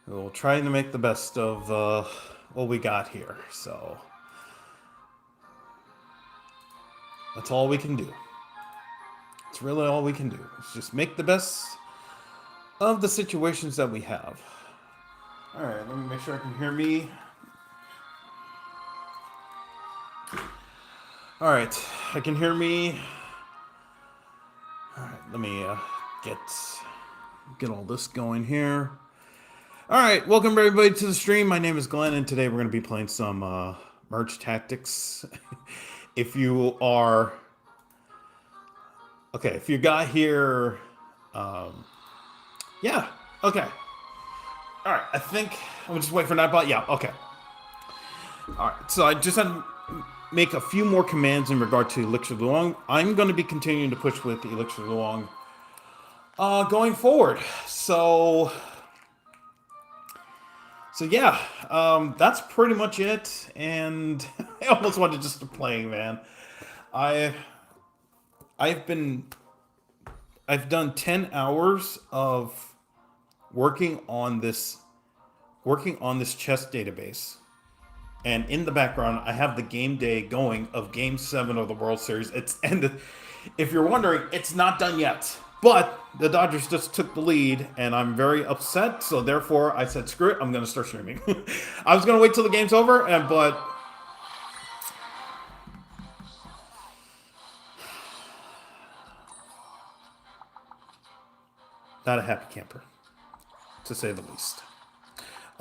We'll try to make the best of what we got here. So that's all we can do. It's really all we can do. It's just make the best of the situations that we have. All right, let me make sure I can hear me. All right, I can hear me. All right, let me get all this going here. All right, welcome everybody to the stream. My name is Glenn, and today we're going to be playing some merge tactics. If you are okay, if you got here, yeah, okay. All right, I think I'm just waiting for Nightbot. Yeah, okay. All right, so I just had to make a few more commands in regard to Elixir Luong. I'm going to be continuing to push with Elixir Luong going forward. So yeah, that's pretty much it. And I almost wanted just to play, man. I've done 10 hours of working on this chess database. And in the background, I have the game day going of Game 7 of the World Series. If you're wondering, it's not done yet. But the Dodgers just took the lead, and I'm very upset. So therefore, I said, screw it, I'm going to start streaming. I was going to wait till the game's over, but not a happy camper, to say the least.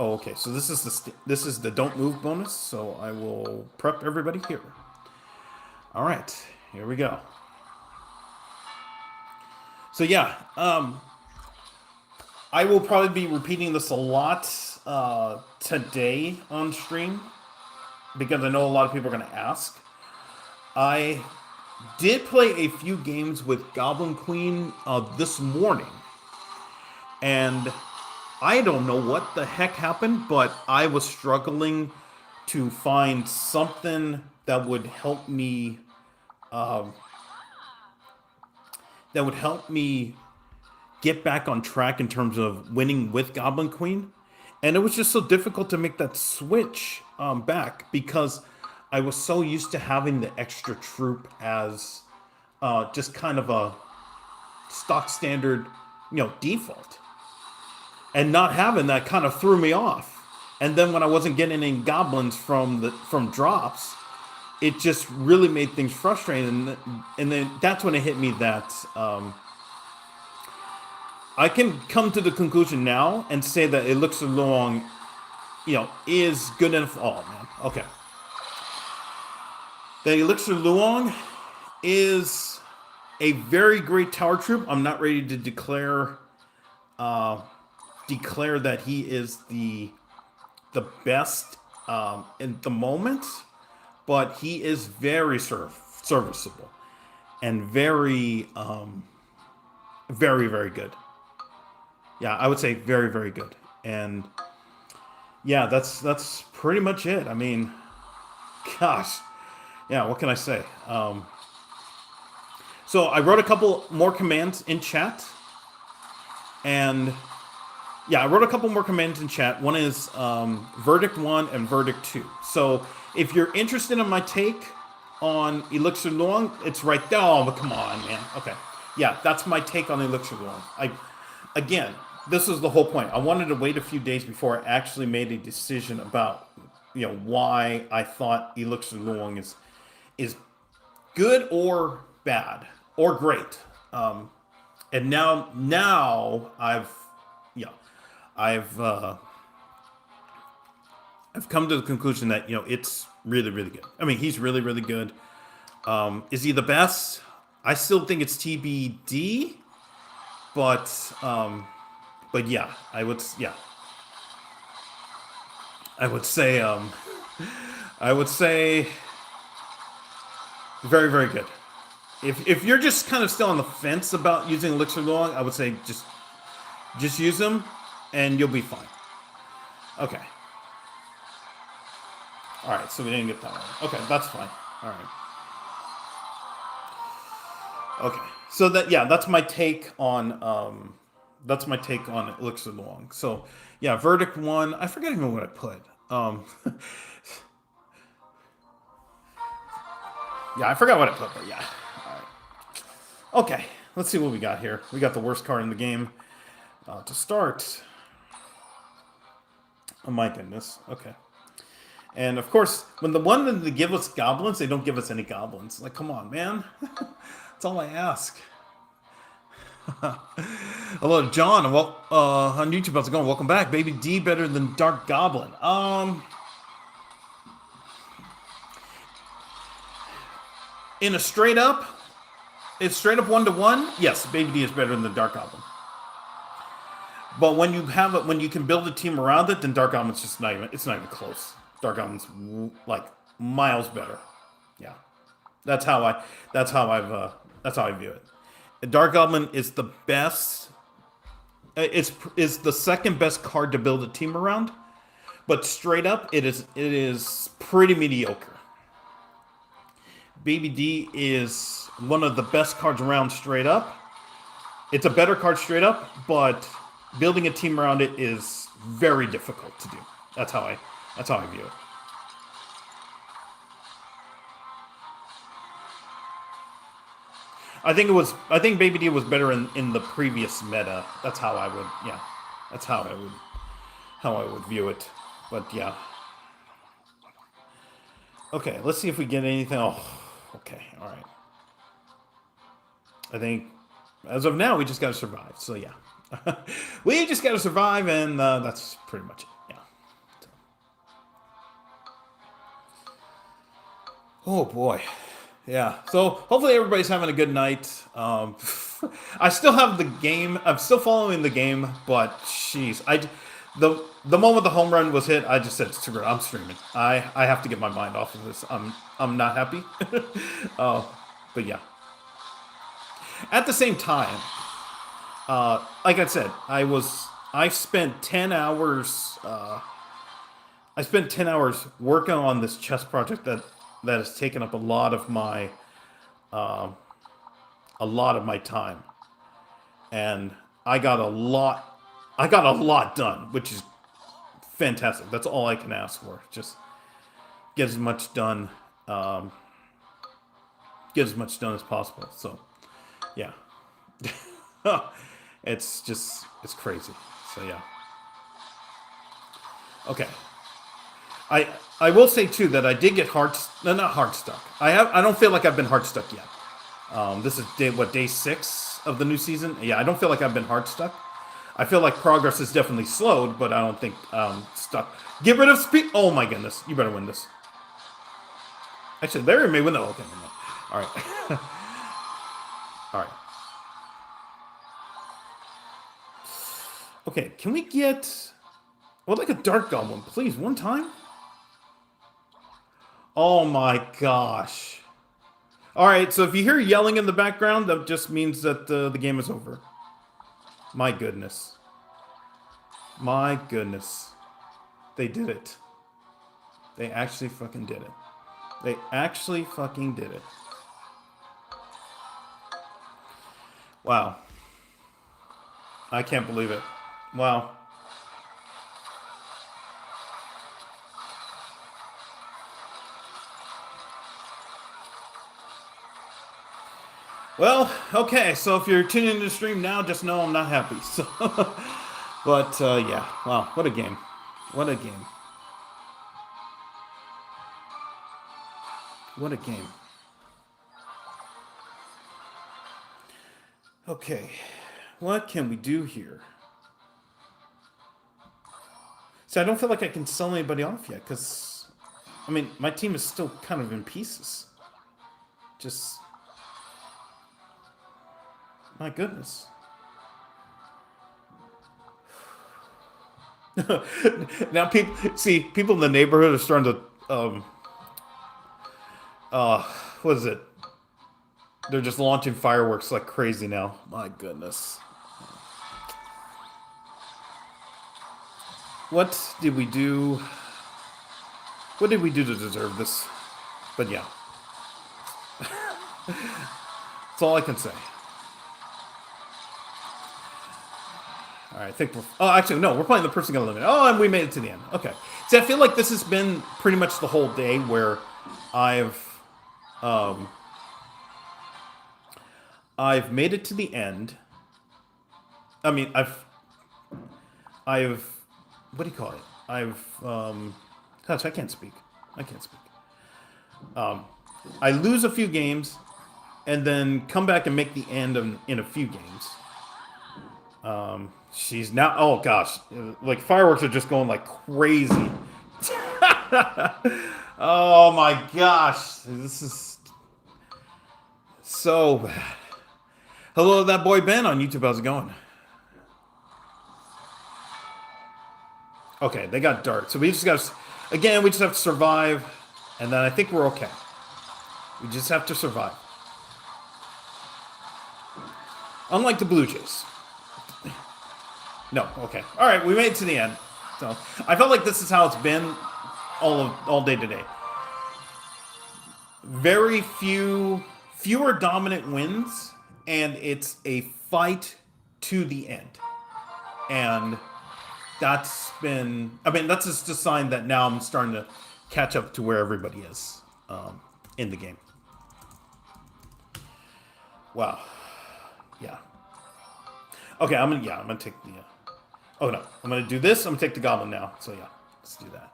Oh, okay. So this is the don't move bonus. So I will prep everybody here. All right, here we go. So yeah, I will probably be repeating this a lot today on stream because I know a lot of people are going to ask. I did play a few games with Goblin Queen this morning, and I don't know what the heck happened, but I was struggling to find something that would help me get back on track in terms of winning with Goblin Queen. And it was just so difficult to make that switch back because I was so used to having the extra troop as just kind of a stock standard, default. And not having that kind of threw me off. And then when I wasn't getting any goblins from drops, it just really made things frustrating. And then that's when it hit me that I can come to the conclusion now and say that Elixir Luong, is good enough. Oh man, okay. The Elixir Luong is a very great tower troop. I'm not ready to declare that he is the best in the moment, but he is very serviceable and very very good. Yeah, I would say very very good. And yeah, that's pretty much it. I mean, gosh, yeah, what can I say? So I wrote a couple more commands in chat, and yeah, I wrote a couple more commands in chat. One is Verdict 1 and Verdict 2. So if you're interested in my take on Elixir Luong, it's right there. Oh, but come on, man. Okay. Yeah, that's my take on Elixir Luong. Again, this is the whole point. I wanted to wait a few days before I actually made a decision about, why I thought Elixir Luong is good or bad or great. And now I've come to the conclusion that it's really really good. I mean, he's really really good. Is he the best? I still think it's TBD, but yeah, I would say very very good. If you're just kind of still on the fence about using Elixir Luong, I would say just use them and you'll be fine. Okay. All right, so we didn't get that one. Okay, that's fine. All right. Okay, so that's my take on that's my take on Elixir Luong. So yeah, verdict one. I forget even what I put. Yeah, I forgot what I put, but yeah. All right. Okay, let's see what we got here. We got the worst card in the game to start. Oh my goodness. Okay. And of course, when the one that they give us goblins, they don't give us any goblins. Like, come on, man. That's all I ask. Hello, John. Well, on YouTube, how's it going? Welcome back. Baby D better than Dark Goblin. In a straight up, it's straight up 1-to-1. Yes, Baby D is better than the Dark Goblin. But when you have it, when you can build a team around it, then Dark Goblin's just not even. It's not even close. Dark Goblin's like miles better. Yeah, that's how I. That's how I've. That's how I view it. Dark Goblin is the best. Is the second best card to build a team around, but straight up, it is pretty mediocre. Baby D is one of the best cards around straight up. It's a better card straight up, but building a team around it is very difficult to do. That's how I view it. I think Baby D was better in the previous meta. That's how I would, yeah. That's how I would view it. But yeah. Okay, let's see if we get anything. Oh, okay, all right. I think as of now we just got to survive. So yeah. We just got to survive, and that's pretty much it. Yeah. So. Oh boy. Yeah. So hopefully everybody's having a good night. I still have the game. I'm still following the game, but jeez, the moment the home run was hit, I just said, screw it, I'm streaming. I have to get my mind off of this. I'm not happy. But yeah. At the same time, like I said, I spent 10 hours. I spent 10 hours working on this chess project that has taken up a lot of my time, and I got a lot done, which is fantastic. That's all I can ask for. Just get as much done, as possible. So, yeah, it's crazy. So yeah. Okay. I will say too that I did get not hard stuck. I don't feel like I've been hard stuck yet. This is day 6 of the new season. Yeah, I don't feel like I've been hard stuck. I feel like progress is definitely slowed, but I don't think stuck. Get rid of speed. Oh my goodness, you better win this. Actually, Larry may win. Okay, no. All right, all right. Okay, can we get? Well, like a Dark Goblin, please, one time. Oh my gosh. All right, so if you hear yelling in the background, that just means that the game is over. My goodness. My goodness. They did it. They actually fucking did it. They actually fucking did it. Wow. I can't believe it. Wow. Well, okay, so if you're tuning into the stream now, just know I'm not happy. So, but, yeah, wow, what a game. What a game. What a game. Okay, what can we do here? See, I don't feel like I can sell anybody off yet, because, I mean, my team is still kind of in pieces. Just... My goodness. Now people in the neighborhood are starting to what is it? They're just launching fireworks like crazy now. My goodness. What did we do? What did we do to deserve this? But yeah. That's all I can say. right, I think we're... Oh, actually, no, we're playing the person gonna limit. Oh, and we made it to the end. Okay. See, I feel like this has been pretty much the whole day where um, I've made it to the end. I mean, what do you call it? Gosh, I can't speak. I lose a few games, and then come back and make the end in a few games. She's now... Oh, gosh. Like, fireworks are just going like crazy. Oh, my gosh. This is so bad. Hello to that boy Ben on YouTube. How's it going? Okay, they got dart. So we just got to... Again, we just have to survive, and then I think we're okay. We just have to survive. Unlike the Blue Jays. No, okay. All right, we made it to the end. So I felt like this is how it's been all day today. Very fewer dominant wins, and it's a fight to the end. And that's been... I mean, that's just a sign that now I'm starting to catch up to where everybody is in the game. Wow. Yeah. Okay, I'm gonna take the... oh, no. I'm gonna do this. I'm gonna take the Goblin now. So, yeah. Let's do that.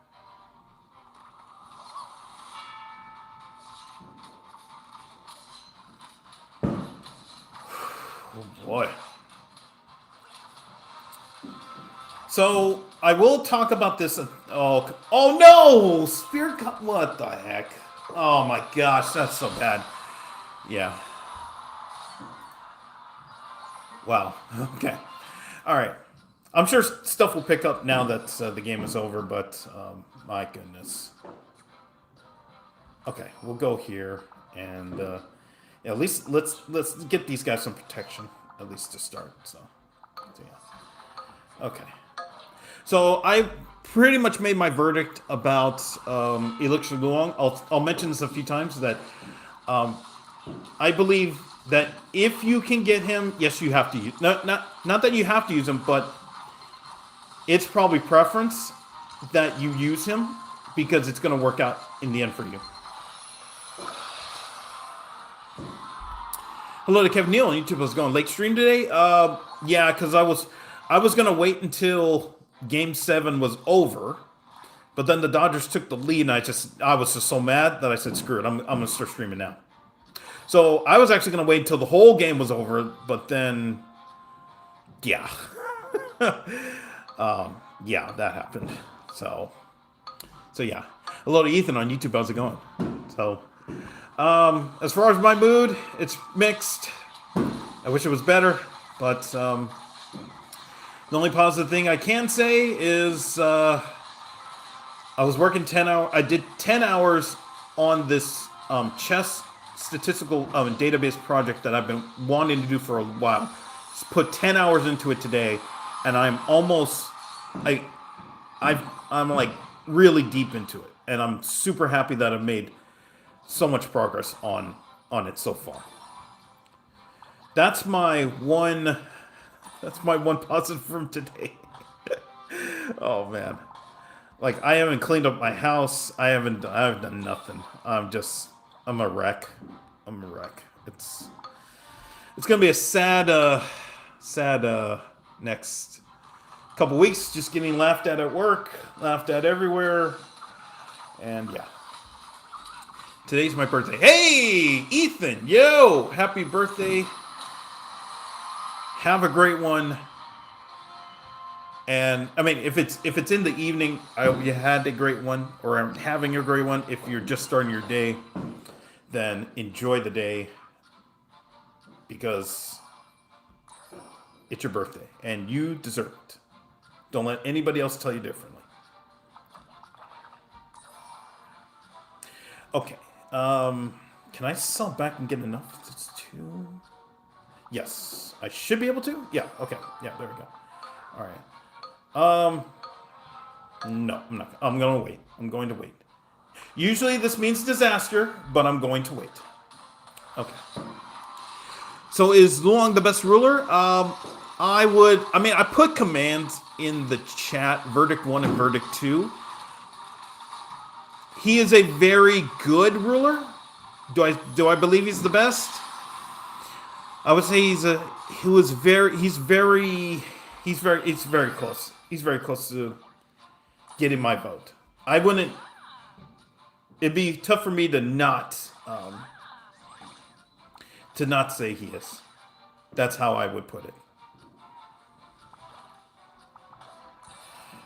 Oh, boy. So, I will talk about this... Oh no! Spirit... What the heck? Oh, my gosh. That's so bad. Yeah. Wow. Okay. All right. I'm sure stuff will pick up now that the game is over, but my goodness. Okay, we'll go here, and yeah, at least let's get these guys some protection, at least to start. So yeah. Okay. So I pretty much made my verdict about Elixir Luong. I'll mention this a few times that I believe that if you can get him, yes, you have to use... Not that you have to use him, but it's probably preference that you use him because it's going to work out in the end for you. Hello to Kevin Neal on YouTube. How's it going? Late stream today? Yeah, because I was going to wait until Game 7 was over, but then the Dodgers took the lead, and I was just so mad that I said, screw it, I'm going to start streaming now. So I was actually going to wait until the whole game was over, but then, yeah. Yeah, that happened. So yeah. Hello to Ethan on YouTube. How's it going? So, as far as my mood, it's mixed. I wish it was better, but the only positive thing I can say is I was working 10 hours. I did 10 hours on this chess statistical database project that I've been wanting to do for a while. Just put 10 hours into it today, and I'm almost... I'm like really deep into it, and I'm super happy that I've made so much progress on it so far. That's my one positive from today. Oh man. Like, I haven't cleaned up my house. I've done nothing. I'm a wreck. It's gonna be a sad next couple weeks, just getting laughed at work, laughed at everywhere, and yeah. Today's my birthday. Hey, Ethan, yo, happy birthday. Have a great one. And I mean, if it's in the evening, I hope you had a great one, or are having a great one. If you're just starting your day, then enjoy the day, because it's your birthday and you deserve it. Don't let anybody else tell you differently. Okay. Can I sell back and get enough? It's 2. Yes, I should be able to. Yeah. Okay. Yeah. There we go. All right. No, I'm not. I'm gonna wait. I'm going to wait. Usually this means disaster, but I'm going to wait. Okay. So is Luong the best ruler? I would. I mean, I put commands in the chat. Verdict 1 and Verdict 2. He is a very good ruler. Do I believe he's the best? I would say he's very close. He's very close to getting my vote. I wouldn't. It'd be tough for me to not say he is. That's how I would put it.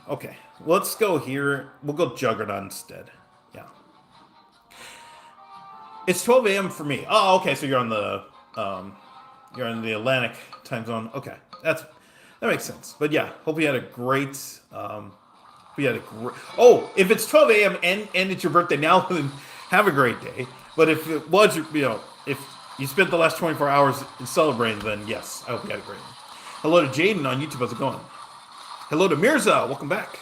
Okay, let's go here. We'll go Juggernaut instead. Yeah. It's 12 a.m. for me. Oh, okay. So you're on the Atlantic time zone. Okay, that makes sense. But yeah, hope you had a great. Oh, if it's 12 a.m. and it's your birthday now, then have a great day. But if it was, if you spent the last 24 hours celebrating, then yes, I hope you had a great one. Hello to Jaden on YouTube. How's it going? Hello to Mirza. Welcome back.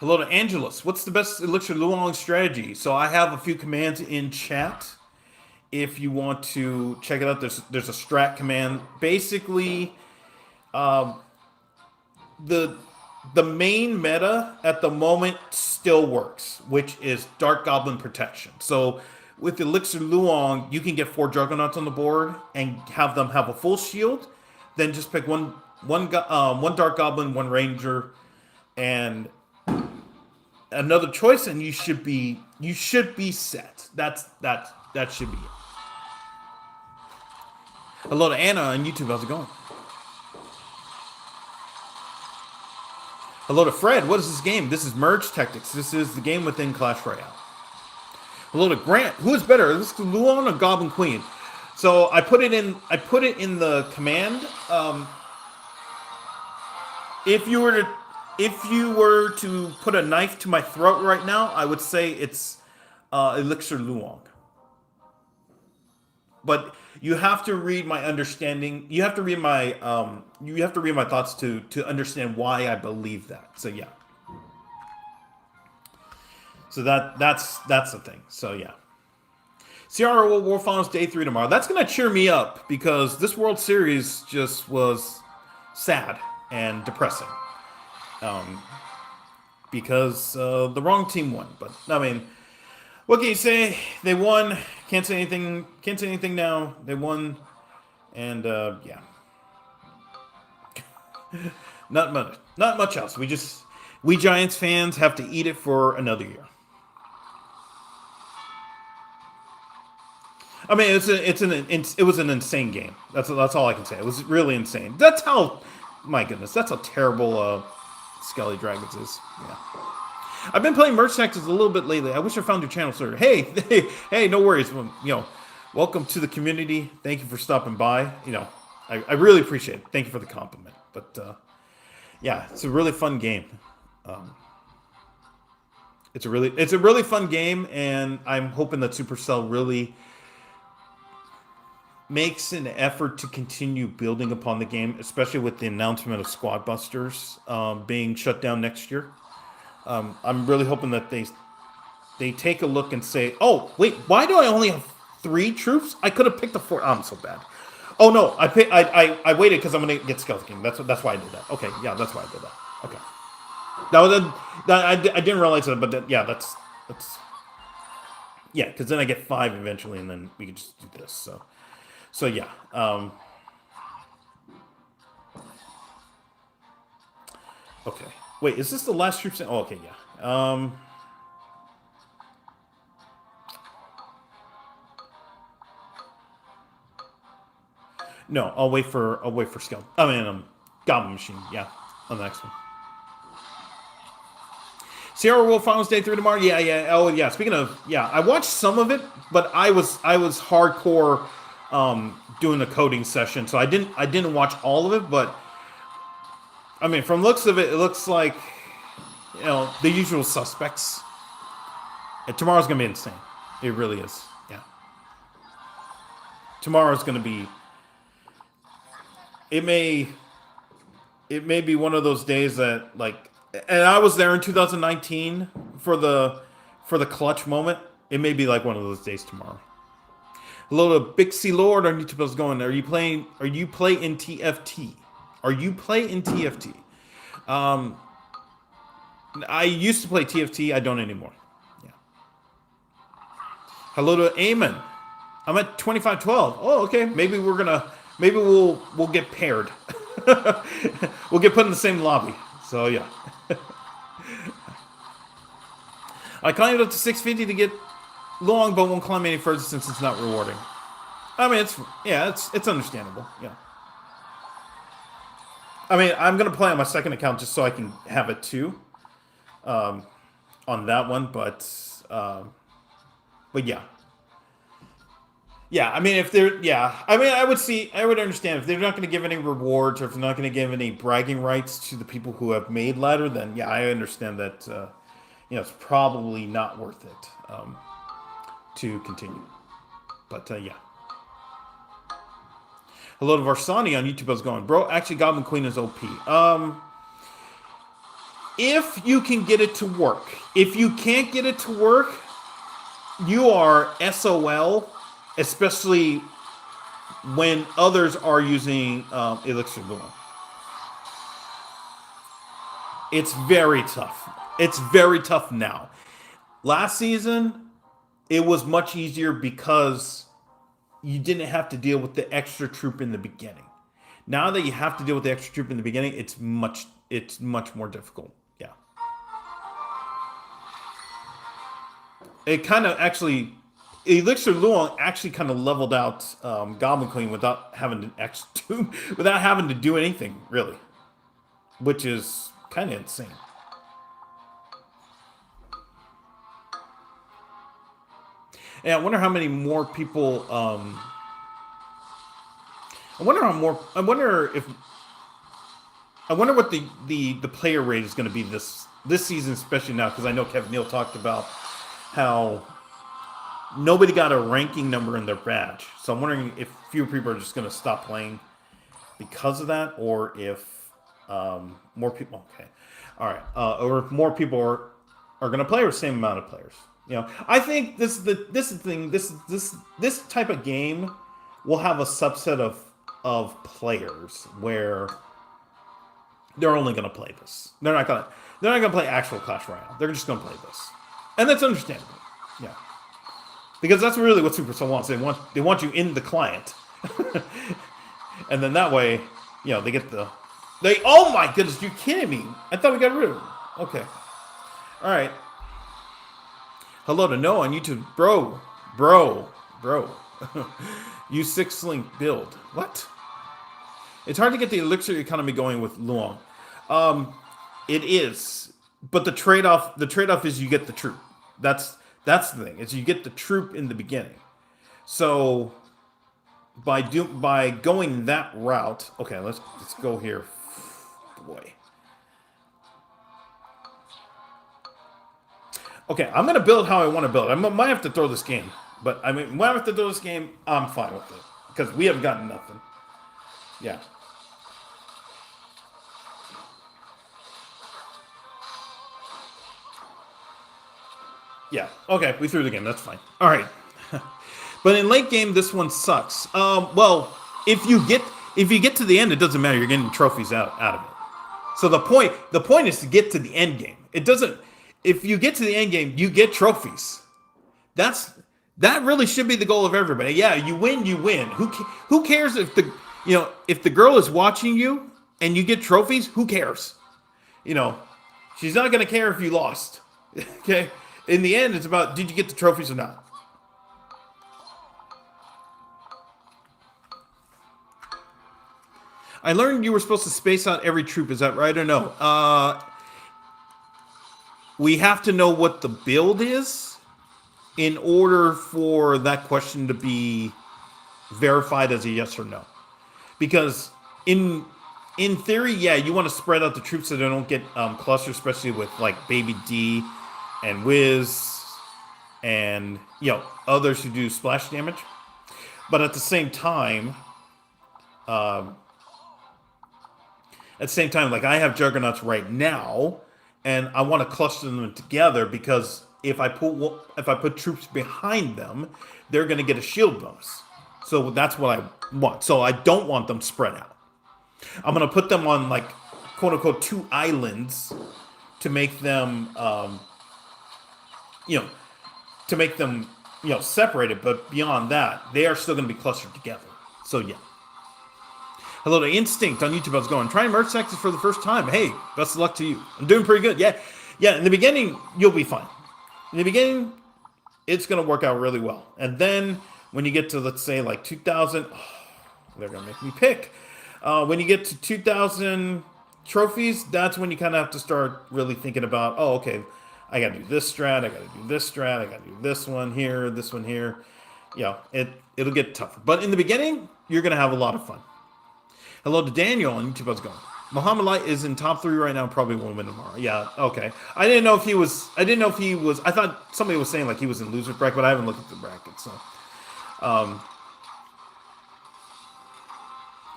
Hello to Angelus. What's the best Elixir Luong strategy? So I have a few commands in chat. If you want to check it out, there's a strat command. Basically, the main meta at the moment still works, which is Dark Goblin Protection. So with Elixir Luong, you can get 4 Juggernauts on the board and have them have a full shield. Then just pick one Dark Goblin, 1 Ranger, and another choice, and you should be set. That should be it. Hello to Anna on YouTube. How's it going? Hello to Fred. What is this game? This is Merge Tactics. This is the game within Clash Royale. Hello to Grant. Who is better, Elixir Luong or Goblin Queen? So I put it in the command. If you were to put a knife to my throat right now, I would say it's Elixir Luong. But you have to read my understanding. You have to read my thoughts to understand why I believe that. So yeah. So that's the thing. So yeah. CRO World Finals Day 3 tomorrow. That's gonna cheer me up because this World Series just was sad and depressing. Because the wrong team won. But I mean, what can you say? They won. Can't say anything now. They won, and yeah. Not much else. We Giants fans have to eat it for another year. I mean, it was an insane game. That's all I can say. It was really insane. That's how. My goodness, that's how terrible Skelly Dragons is. Yeah. I've been playing Merge Tactics a little bit lately. I wish I found your channel, sir. Hey, no worries. Welcome to the community. Thank you for stopping by. I really appreciate it. Thank you for the compliment. But yeah, it's a really fun game. It's a really fun game, and I'm hoping that Supercell really makes an effort to continue building upon the game, especially with the announcement of Squad Busters being shut down next year. I'm really hoping that they take a look and say, "Oh, wait, why do I only have 3 troops? I could have picked the 4. Oh, I'm so bad. Oh no, I waited because I'm gonna get Skeleton King. That's why I did that. Okay, yeah, that's why I did that. Okay, I didn't realize that, but that's yeah, because then I get 5 eventually, and then we can just do this. So yeah. Okay. Wait, is this the last troops? Oh, okay, yeah. No, I'll wait for Skeleton. I mean, Goblin Machine. Yeah, on the next one. Sierra World Finals Day 3 tomorrow. Yeah. Oh, yeah. Speaking of, yeah, I watched some of it, but I was hardcore doing a coding session, so I didn't watch all of it, but. I mean, from looks of it, it looks like, the usual suspects. And tomorrow's going to be insane. It really is. Yeah. Tomorrow's going to be... It may be one of those days that, like... And I was there in 2019 for the clutch moment. It may be like one of those days tomorrow. Hello to Big C Lord on YouTube. How's it going? Are you playing in TFT? Are you play in TFT? I used to play TFT. I don't anymore. Yeah. Hello to Eamon. I'm at 2512. Oh, okay. Maybe we'll get paired. We'll get put in the same lobby. So yeah. I climbed up to 650 to get long, but won't climb any further since it's not rewarding. I mean, it's understandable. Yeah. I mean, I'm gonna play on my second account just so I can have it too. On that one, but yeah. Yeah, I mean, I would understand if they're not going to give any rewards or if they're not going to give any bragging rights to the people who have made ladder, then yeah, I understand that, it's probably not worth it to continue. But yeah. Hello to Varsani on YouTube. How's it going? Bro, actually, Goblin Queen is OP. If you can get it to work. If you can't get it to work, you are SOL. Especially when others are using Elixir Luong. It's very tough. It's very tough now. Last season, it was much easier because you didn't have to deal with the extra troop in the beginning. Now that you have to deal with the extra troop in the beginning, it's much more difficult. Yeah. It kind of actually... Elixir Luong actually kind of leveled out Goblin Queen without having to do anything really, which is kind of insane. And I wonder how many more people. I wonder what the player rate is going to be this season, especially now, because I know Kevin Neal talked about how nobody got a ranking number in their badge. So I'm wondering if fewer people are just going to stop playing because of that, or if more people. Okay, all right, or if more people are going to play, or the same amount of players. I think this type of game will have a subset of players where they're only going to play this. They're not going to play actual Clash Royale. They're just going to play this, and that's understandable. Yeah. Because that's really what Supercell wants. They want you in the client, and then that way, they get Oh my goodness, you're kidding me! I thought we got rid of them. Okay, all right. Hello to Noah on YouTube, bro. Use 6-link build. What? It's hard to get the Elixir economy going with Luong. It is, but the trade-off is you get the troop. That's the thing, is you get the troop in the beginning. So by going that route, okay, let's go here. Boy. Okay, I'm gonna build how I want to build. I might have to throw this game, but I mean, when I have to throw this game, I'm fine with it because we haven't gotten nothing. Yeah. Yeah, okay, we threw the game. That's fine. All right. But in late game, this one sucks. Well, if you get to the end, it doesn't matter. You're getting trophies out of it. So the point is to get to the end game. It doesn't. If you get to the end game, you get trophies. That really should be the goal of everybody. Yeah, you win, you win. Who cares if the girl is watching you and you get trophies? Who cares? She's not gonna care if you lost. Okay. In the end, it's about, did you get the trophies or not? I learned you were supposed to space out every troop. Is that right or no? We have to know what the build is in order for that question to be verified as a yes or no. Because in theory, yeah, you want to spread out the troops so they don't get clustered, especially with like Baby D and Wiz and others who do splash damage. But at the same time, like I have Juggernauts right now, and I want to cluster them together because if I put troops behind them, they're going to get a shield bonus. So that's what I want. So I don't want them spread out. I'm going to put them on like quote unquote 2 islands to make them, you know, separated. But beyond that, they are still going to be clustered together. So yeah. Hello to Instinct on YouTube. How's it going? Trying merge tactics for the first time. Hey, best of luck to you. I'm doing pretty good. Yeah. In the beginning, you'll be fine. In the beginning, it's going to work out really well. And then when you get to, let's say, like 2,000, they're going to make me pick. When you get to 2,000 trophies, that's when you kind of have to start really thinking about, oh, okay, I got to do this strat, I got to do this strat, I got to do this one here, this one here. Yeah, it'll get tougher. But in the beginning, you're going to have a lot of fun. Hello to Daniel on YouTube. How's it going? Muhammad Light is in top 3 right now. Probably won't win tomorrow. Yeah, okay. I didn't know if he was. I thought somebody was saying like he was in loser's bracket, but I haven't looked at the bracket. So,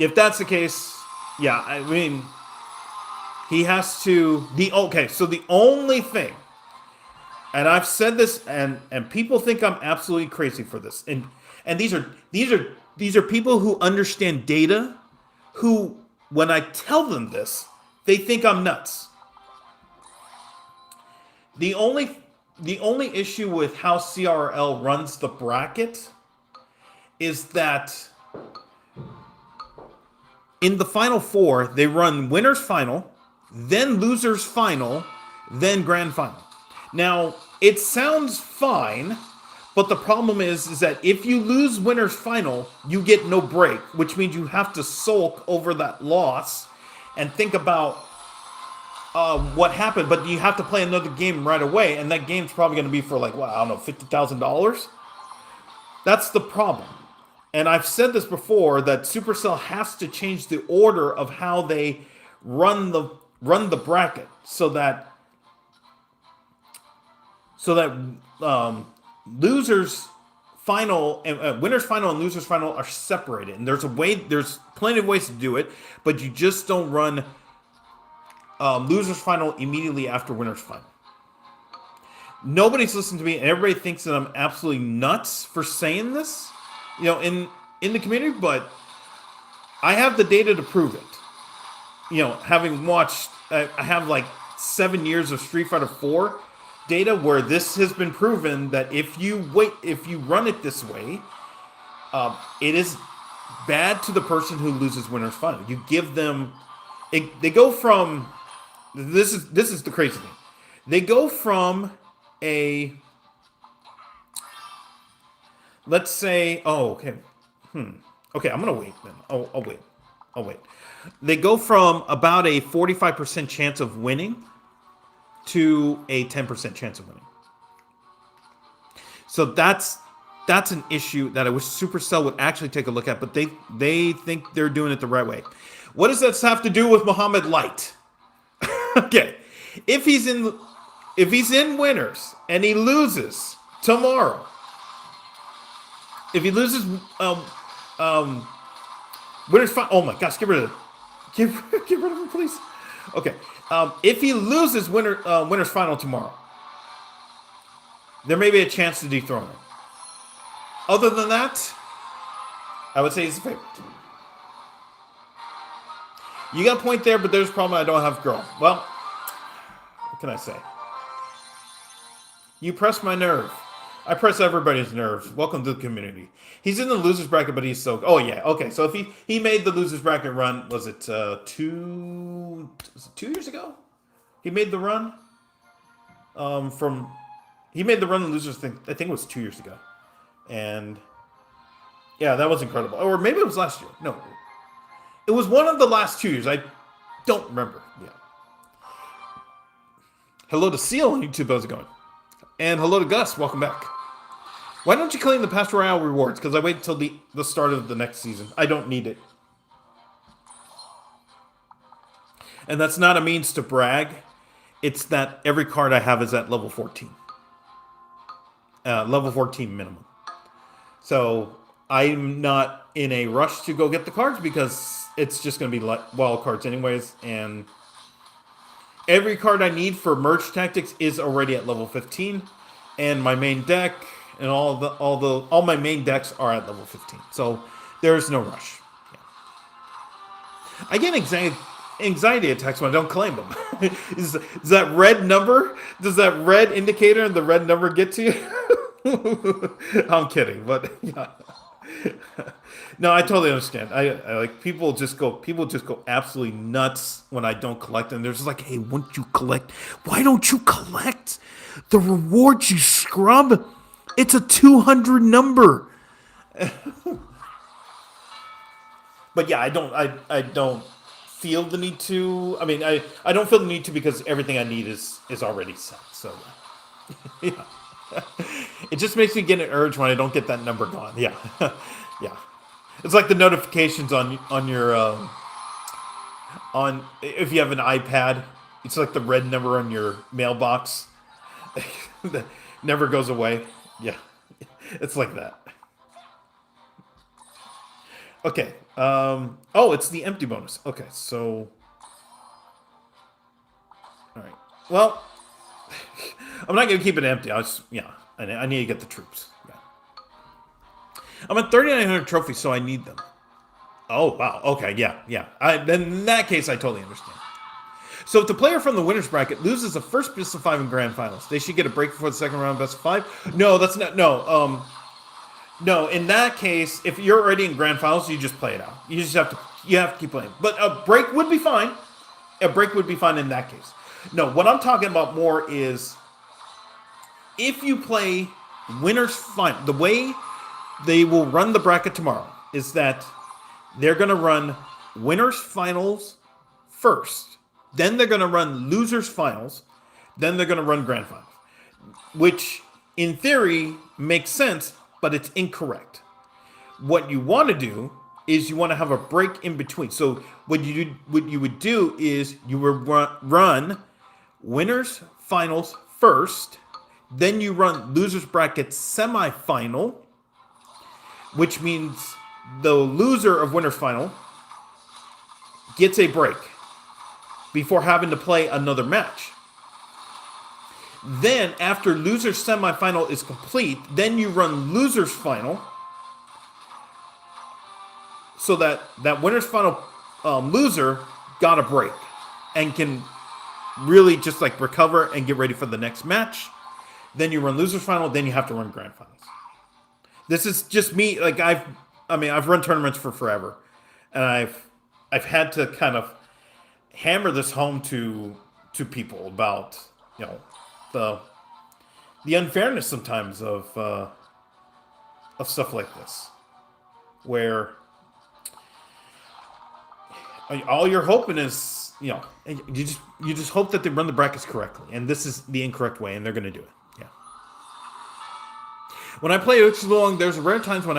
if that's the case, yeah, I mean, he has to. So the only thing, and I've said this, and people think I'm absolutely crazy for this, and these are people who understand data. Who, when I tell them this, they think I'm nuts. The only issue with how CRL runs the bracket is that in the Final Four, they run winner's final, then loser's final, then grand final. Now, it sounds fine, but the problem is that if you lose winner's final, you get no break, which means you have to sulk over that loss and think about what happened. But you have to play another game right away, and that game's probably going to be for like, I don't know, $50,000. That's the problem. And I've said this before that Supercell has to change the order of how they run the bracket so that losers final and winners final and losers final are separated, and there's plenty of ways to do it, but you just don't run losers final immediately after winners final. Nobody's listening to me, and everybody thinks that I'm absolutely nuts for saying this, in the community, but I have the data to prove it. Having watched, I have like 7 years of Street Fighter 4 data where this has been proven that if you run it this way, it is bad to the person who loses winner's final. You give them, they go from, this is the crazy thing. They go from let's say, okay, I'm gonna wait then. I'll wait. They go from about a 45% chance of winning to a 10% chance of winning. So that's an issue that I wish Supercell would actually take a look at, but they think they're doing it the right way. What does that have to do with Muhammad Light? Okay, if he's in winners and he loses tomorrow, if he loses winners final, oh my gosh, get rid of him, please. Okay. If he loses winner's final tomorrow, there may be a chance to dethrone him. Other than that, I would say he's the favorite. You got a point there, but there's a problem. I don't have girl. Well, what can I say? You press my nerve. I press everybody's nerves. Welcome to the community. He's in the losers bracket, but he's so... Oh, yeah. Okay, so if he made the losers bracket run, was it 2 years ago? He made the run He made the run the losers thing. I think it was 2 years ago. And, yeah, that was incredible. Or maybe it was last year. No. It was one of the last 2 years. I don't remember. Yeah. Hello to Seal on YouTube. How's it going? And hello to Gus. Welcome back. Why don't you claim the past Royale rewards? Because I wait until the start of the next season. I don't need it. And that's not a means to brag. It's that every card I have is at level 14. Level 14 minimum. So I'm not in a rush to go get the cards because it's just going to be wild cards anyways. And every card I need for merge tactics is already at level 15. and my main deck and all my main decks are at level 15. So there's no rush. Yeah. I get anxiety attacks when I don't claim them. is that red number? Does that red indicator and the red number get to you? I'm kidding, but yeah. No, I totally understand. I like people just go absolutely nuts when I don't collect, and they're just like, "Hey, won't you collect? Why don't you collect the rewards, you scrub? It's a 200 number." But yeah, I don't feel the need to. I mean, I don't feel the need to because everything I need is already set. So yeah. It just makes me get an urge when I don't get that number gone. Yeah. Yeah. It's like the notifications on your on if you have an iPad, it's like the red number on your mailbox that never goes away. Yeah. It's like that. Okay. Oh, it's the empty bonus. Okay, so all right. Well, I'm not gonna keep it empty. I need to get the troops. Yeah. I'm at 3,900 trophies, so I need them. Oh wow. Okay. Yeah. Then in that case, I totally understand. So if the player from the winners bracket loses the first best of 5 in grand finals, they should get a break before the second round best of 5. No, that's not. No. No. In that case, if you're already in grand finals, you just play it out. You just have to keep playing. But a break would be fine. A break would be fine in that case. No, what I'm talking about more is if you play winners final, the way they will run the bracket tomorrow is that they're going to run winners finals first. Then they're going to run losers finals. Then they're going to run grand finals, which in theory makes sense, but it's incorrect. What you want to do is you want to have a break in between. So what you would do is you would run winners finals first, then you run losers bracket semifinal, which means the loser of winners final gets a break before having to play another match. Then after losers semifinal is complete, then you run losers final, so that winners final loser got a break and can really just like recover and get ready for the next match. Then you run losers final, then you have to run grand finals. This is just me. Like I've run tournaments for forever, and I've had to kind of hammer this home to people about the unfairness sometimes of stuff like this, where all you're hoping is you just hope that they run the brackets correctly, and this is the incorrect way, and they're going to do it. Yeah. When I play Elixir Loong, there's rare times when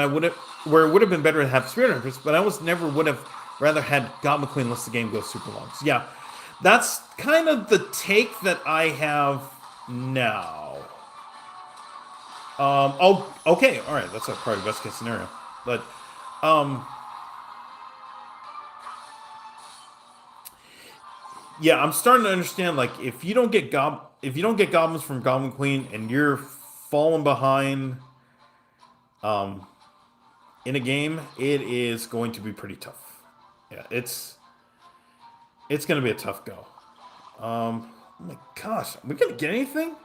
where it would have been better to have Spirit Empress, but I never would have rather had Goblin Queen unless the game goes super long. So yeah, that's kind of the take that I have now. Okay, all right, that's probably the best case scenario, but yeah, I'm starting to understand. Like, if you don't get goblins from Goblin Queen, and you're falling behind, in a game, it is going to be pretty tough. Yeah, it's going to be a tough go. Oh my gosh, are we gonna get anything?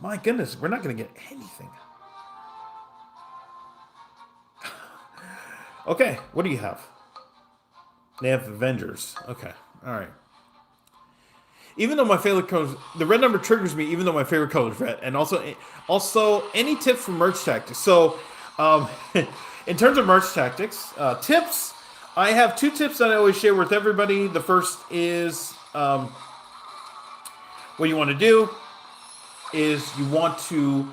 My goodness, we're not gonna get anything. Okay, what do you have? They have Avengers. Okay. All right. Even though my favorite color, the red number triggers me, even though my favorite color is red. And also any tips for merge tactics? So, in terms of merge tactics, tips, I have 2 tips that I always share with everybody. The first is what you want to do is you want to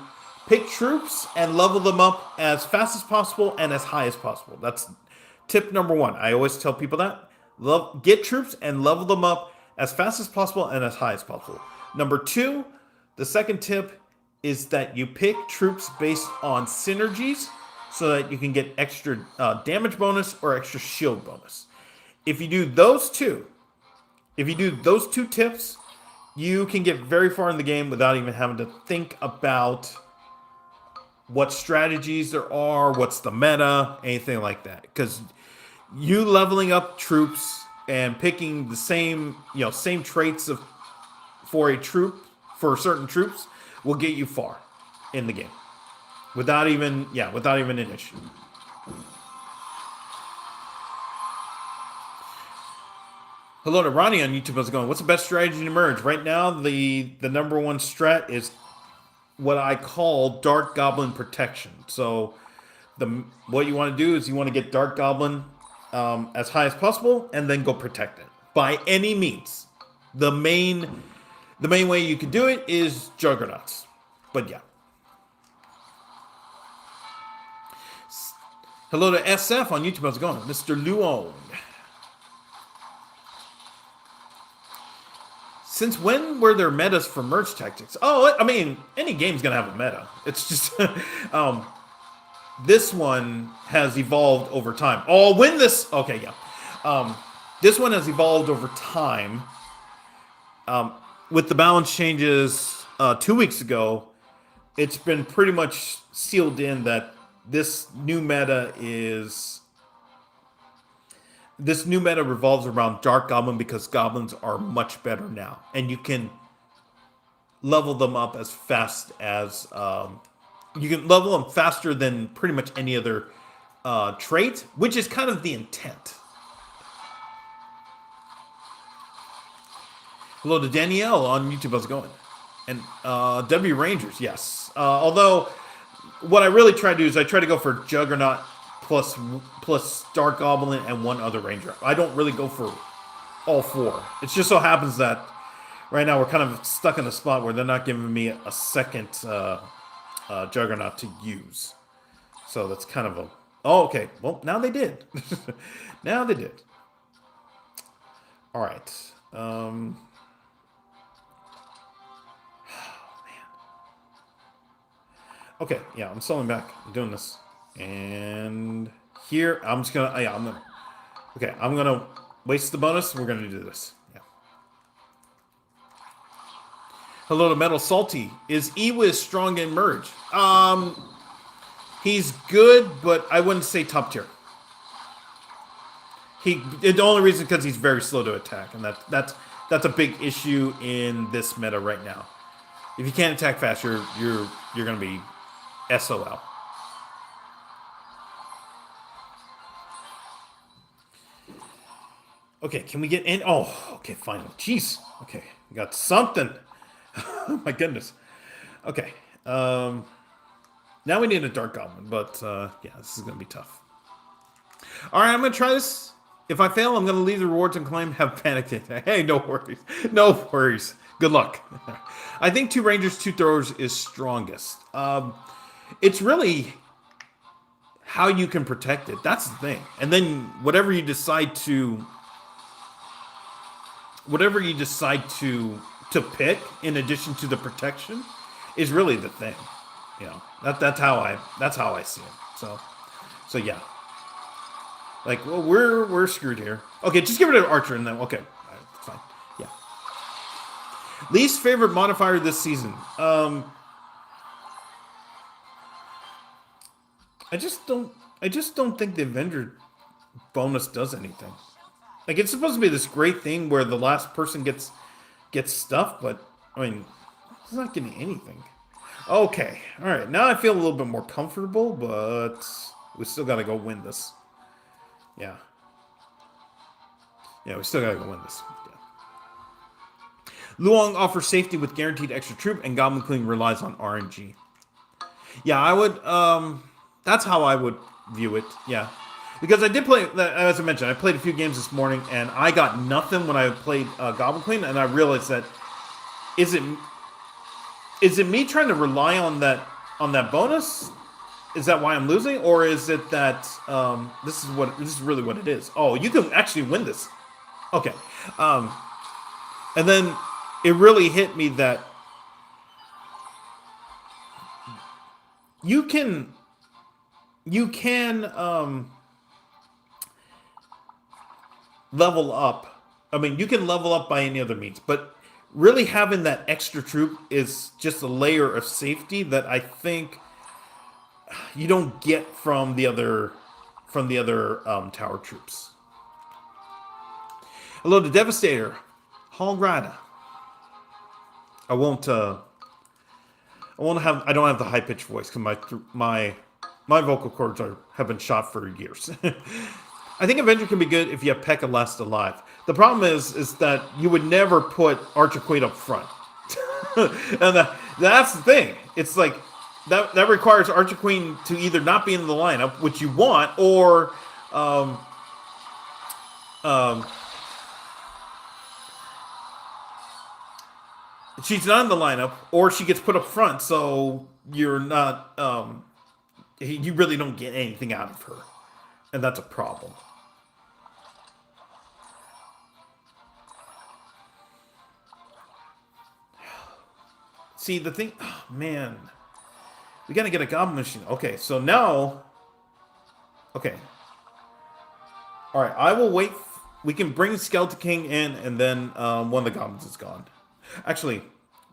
pick troops and level them up as fast as possible and as high as possible. That's tip number 1. I always tell people that. Get troops and level them up as fast as possible and as high as possible. Number 2, the second tip is that you pick troops based on synergies so that you can get extra damage bonus or extra shield bonus. If you do those two tips, you can get very far in the game without even having to think about what strategies there are, what's the meta, anything like that. Because you leveling up troops and picking the same, same traits of for a troop for certain troops will get you far in the game without even an issue. Hello to Ronnie on YouTube. How's it going? What's the best strategy to merge? Right now, the number one strat is what I call Dark Goblin Protection. So, what you want to do is you want to get Dark Goblin as high as possible, and then go protect it by any means. The main way you can do it is Juggernauts, but yeah. Hello to SF on YouTube. How's it going, Mr. Luong? Since when were there metas for merge tactics? Oh, I mean, any game's gonna have a meta. It's just this one has evolved over time. Oh, when this? Okay, yeah. This one has evolved over time. With the balance changes 2 weeks ago, it's been pretty much sealed in that this new meta revolves around Dark Goblin because goblins are much better now, and you can level them up as fast as you can level them faster than pretty much any other trait, which is kind of the intent. Hello to Danielle on YouTube. How's it going? And W Rangers, yes. Although what I really try to do is I try to go for Juggernaut plus Dark Goblin and one other Ranger. I don't really go for all four. It just so happens that right now we're kind of stuck in a spot where they're not giving me a second Juggernaut to use. So that's kind of a... Oh, okay. Well, now they did. Now they did. All right. Okay, yeah, I'm selling back. I'm doing this. And here, I'm just gonna, I'm gonna waste the bonus. We're gonna do this. Yeah. Hello to Metal Salty. Is Ewiz strong in merge? He's good, but I wouldn't say top tier. The only reason because he's very slow to attack, and that's a big issue in this meta right now. If you can't attack fast, you're gonna be SOL. Okay, can we get in? Oh, okay, finally. Jeez. Okay, we got something. Oh my goodness. Okay. Now we need a Dark Goblin, but yeah, this is gonna be tough. All right, I'm gonna try this. If I fail, I'm gonna leave the rewards and claim have panicked attack. Hey, no worries. No worries. Good luck. I think 2 Rangers, 2 Throwers is strongest. It's really how you can protect it. That's the thing. And then whatever you decide to pick in addition to the protection is really the thing. You know, that's how I see it. So yeah. Like, well, we're screwed here. Okay, just give it an Archer and then okay. All right, fine. Yeah. Least favorite modifier this season. I just don't think the Avenger bonus does anything. Like, it's supposed to be this great thing where the last person gets stuff, but I mean, it's not getting anything. Okay, all right. Now I feel a little bit more comfortable, but we still got to go win this. Yeah. Yeah, we still got to go win this. Yeah. Luong offers safety with guaranteed extra troop, and Goblin Queen relies on RNG. Yeah, I would. That's how I would view it. Yeah. Because I did play, as I mentioned, I played a few games this morning, and I got nothing when I played Goblin Queen, and I realized that is it me trying to rely on that bonus? Is that why I'm losing, or is it that this is really what it is? Oh, you can actually win this. Okay, and then it really hit me that you can level up. I mean, you can level up by any other means, but really having that extra troop is just a layer of safety that I think you don't get from the other tower troops. Hello to Devastator, Hallgrada. I don't have the high pitched voice because my vocal cords have been shot for years. I think Avenger can be good if you have P.E.K.K.A. last alive. The problem is that you would never put Archer Queen up front, and that's the thing. It's like that requires Archer Queen to either not be in the lineup, which you want, or she's not in the lineup, or she gets put up front, so you're not you really don't get anything out of her, and that's a problem. See, the thing, oh, man, we gotta get a Goblin machine. Okay, so now, okay, all right, I will wait. We can bring Skeleton King in, and then one of the Goblins is gone. Actually,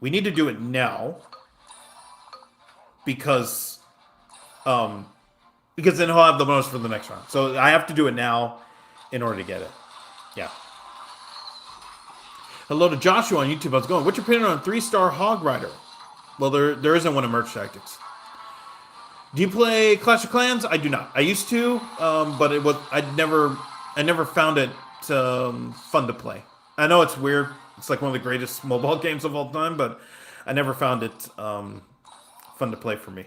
we need to do it now because then he'll have the bonus for the next round. So I have to do it now in order to get it. Yeah. Hello to Joshua on YouTube. How's it going? What's your opinion on 3-star Hog Rider? Well, there isn't one in Merch Tactics. Do you play Clash of Clans? I do not. I used to, but I never found it fun to play. I know it's weird. It's like one of the greatest mobile games of all time, but I never found it fun to play for me.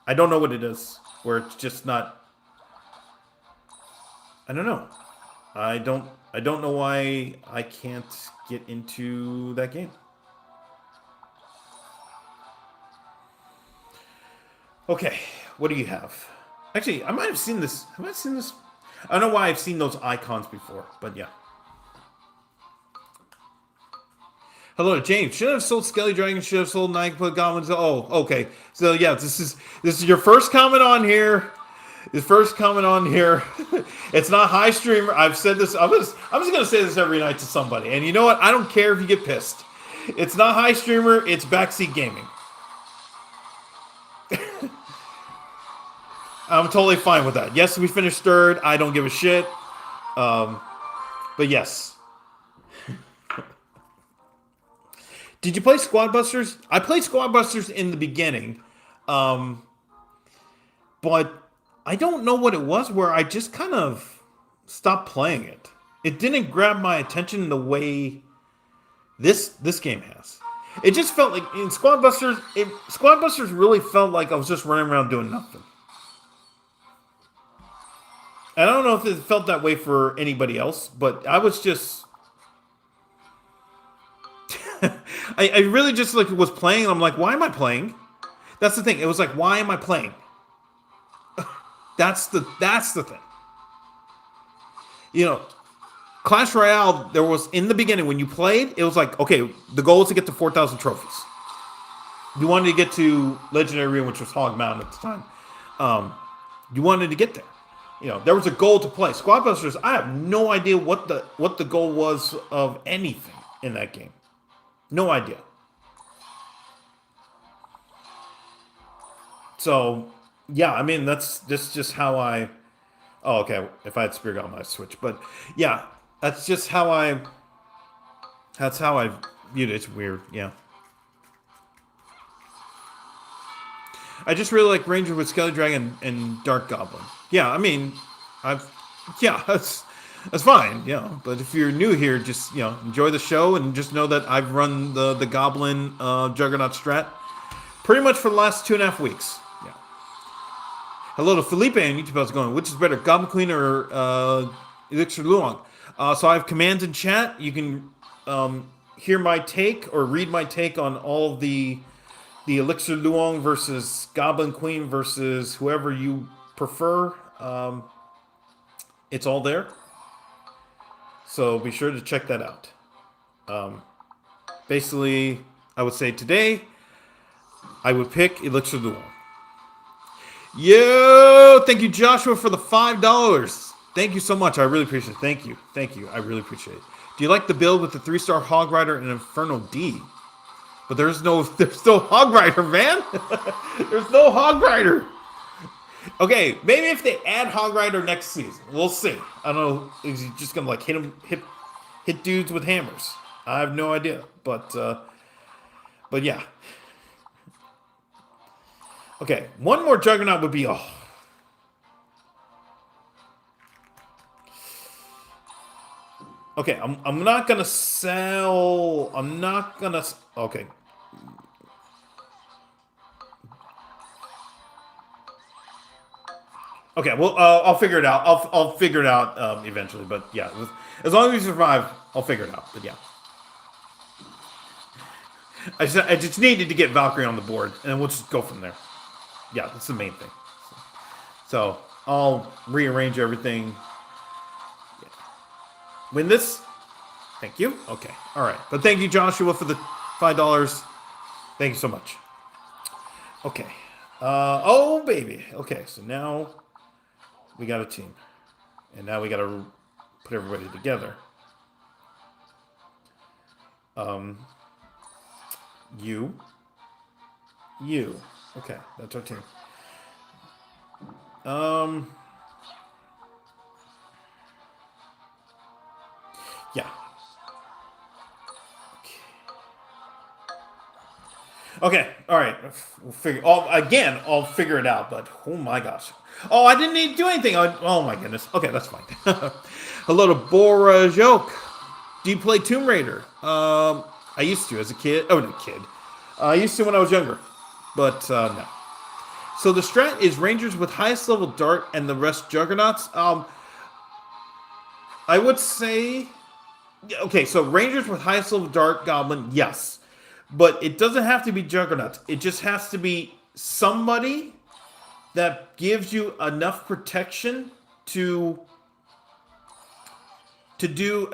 I don't know what it is, where it's just not. I don't know. I don't know why I can't get into that game. Okay, what do you have? Actually, I might have seen this. Have I seen this? I don't know why I've seen those icons before, but yeah. Hello to James. Should have sold Skelly Dragon. Should have sold Nightclub Goblins. Oh, okay. So yeah, this is your first comment on here. His first comment on here. It's not high streamer. I've said this. I'm just gonna say this every night to somebody. And you know what? I don't care if you get pissed. It's not high streamer. It's backseat gaming. I'm totally fine with that. Yes, we finished third. I don't give a shit. But yes. Did you play Squad Busters? I played Squad Busters in the beginning. But I don't know what it was where I just kind of stopped playing it. It didn't grab my attention the way this game has. It just felt like in Squad Busters, Squad Busters really felt like I was just running around doing nothing. And I don't know if it felt that way for anybody else, but I was just... I really just like was playing, and I'm like, why am I playing? That's the thing. It was like, why am I playing? That's the thing. You know, Clash Royale, there was, in the beginning, when you played, it was like, okay, the goal is to get to 4,000 trophies. You wanted to get to Legendary Arena, which was Hog Mountain at the time. You wanted to get there. You know, there was a goal to play. Squad Busters, I have no idea what the goal was of anything in that game. No idea. So, yeah, I mean, that's just how I... Oh, okay, if I had Spear Golem, I'd switch. But, yeah, that's just how I... That's how I viewed it. It's weird, yeah. I just really like Ranger with Skelly Dragon and Dark Goblin. Yeah, I mean, that's fine, you know. But if you're new here, just, you know, enjoy the show and just know that I've run the Goblin Juggernaut strat pretty much for the last 2.5 weeks. Yeah. Hello to Felipe on YouTube. How's it going? Which is better, Goblin Queen or Elixir Luong? So I have commands in chat. You can hear my take or read my take on all of the Elixir Luong versus Goblin Queen versus whoever you prefer. It's all there. So be sure to check that out. Basically, I would say today, I would pick Elixir Luong. Yo! Thank you, Joshua, for the $5. Thank you so much. I really appreciate it. Thank you. I really appreciate it. Do you like the build with the 3-star Hog Rider and Inferno D? But there's no Hog Rider, man. There's no Hog Rider. Okay, maybe if they add Hog Rider next season, we'll see. I don't know. Is he just gonna like hit dudes with hammers? I have no idea. But yeah. Okay, one more Juggernaut would be Okay, I'm not gonna sell. I'm not gonna. Okay. Okay, well, I'll figure it out. I'll figure it out eventually. But yeah, as long as we survive, I'll figure it out. But yeah, I just needed to get Valkyrie on the board, and we'll just go from there. Yeah, that's the main thing. So I'll rearrange everything. Yeah. Win this. Thank you. Okay, all right. But thank you, Joshua, for the $5. Thank you so much. Okay. Oh baby. Okay, so now. We got a team. And now we got to put everybody together. You. Okay, that's our team. Yeah. Okay, all right. We'll figure. I'll figure it out. But oh my gosh. Oh, I didn't need to do anything. Oh my goodness. Okay, that's fine. Hello to Bora Joke. Do you play Tomb Raider? I used to as a kid. Oh, no, kid. I used to when I was younger, but no. So the strat is Rangers with highest level Dart and the rest Juggernauts. I would say. Okay, so Rangers with highest level Dart Goblin, yes. But it doesn't have to be Juggernauts. It just has to be somebody that gives you enough protection to do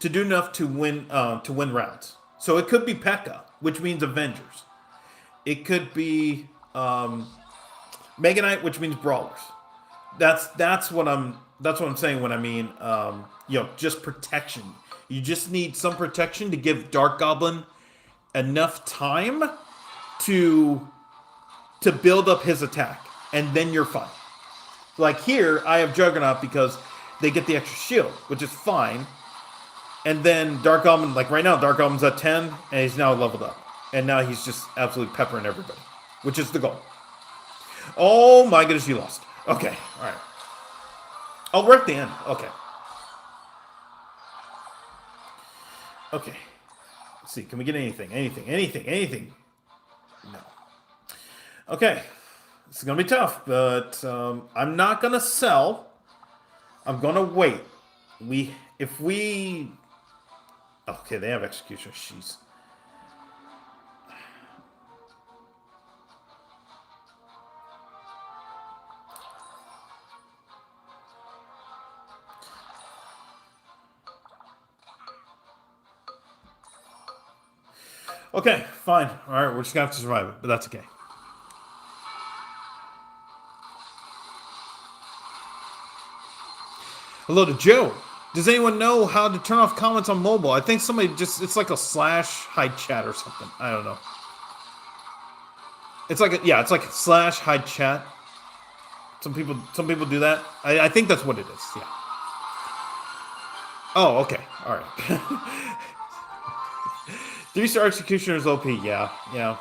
enough to win rounds. So it could be P.E.K.K.A., which means Avengers. It could be Mega Knight, which means Brawlers. That's what I'm saying when I mean just protection. You just need some protection to give Dark Goblin enough time to build up his attack, and then you're fine. Like here, I have Juggernaut because they get the extra shield, which is fine. And then Dark Goblin, like right now, Dark Goblin's at 10, and he's now leveled up. And now he's just absolutely peppering everybody, which is the goal. Oh my goodness, you lost. Okay, all right. Oh, we're at the end. Okay. Okay. Let's see. Can we get anything? Anything? No. Okay. This is going to be tough, but I'm not going to sell. I'm going to wait. Okay, they have Executioner. Jeez. Okay, fine. All right, we're just going to have to survive it, but that's okay. Hello to Joe. Does anyone know how to turn off comments on mobile? I think somebody it's like a / hide chat or something. I don't know. It's like a / hide chat. Some people do that. I think that's what it is. Yeah. Oh, okay. All right. 3-star Executioner is OP. Yeah.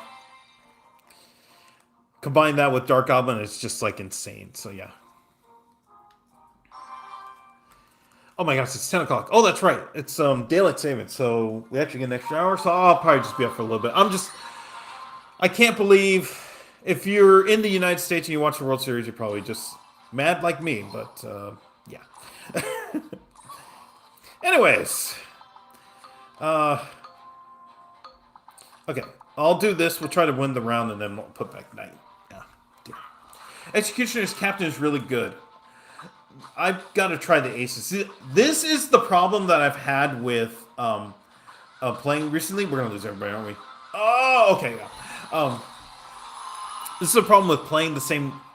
Combine that with Dark Goblin, it's just like insane. So yeah. Oh my gosh, it's 10 o'clock. Oh, that's right. It's daylight savings, so we actually get an extra hour. So I'll probably just be up for a little bit. I can't believe if you're in the United States and you watch the World Series, you're probably just mad like me. But yeah. Anyways, okay, I'll do this. We'll try to win the round and then we'll put back Knight. Yeah. Executioner's Captain is really good. I've got to try the aces. See, this is the problem that I've had with playing recently. We're going to lose everybody, aren't we? Oh, okay. Yeah. This is a problem with playing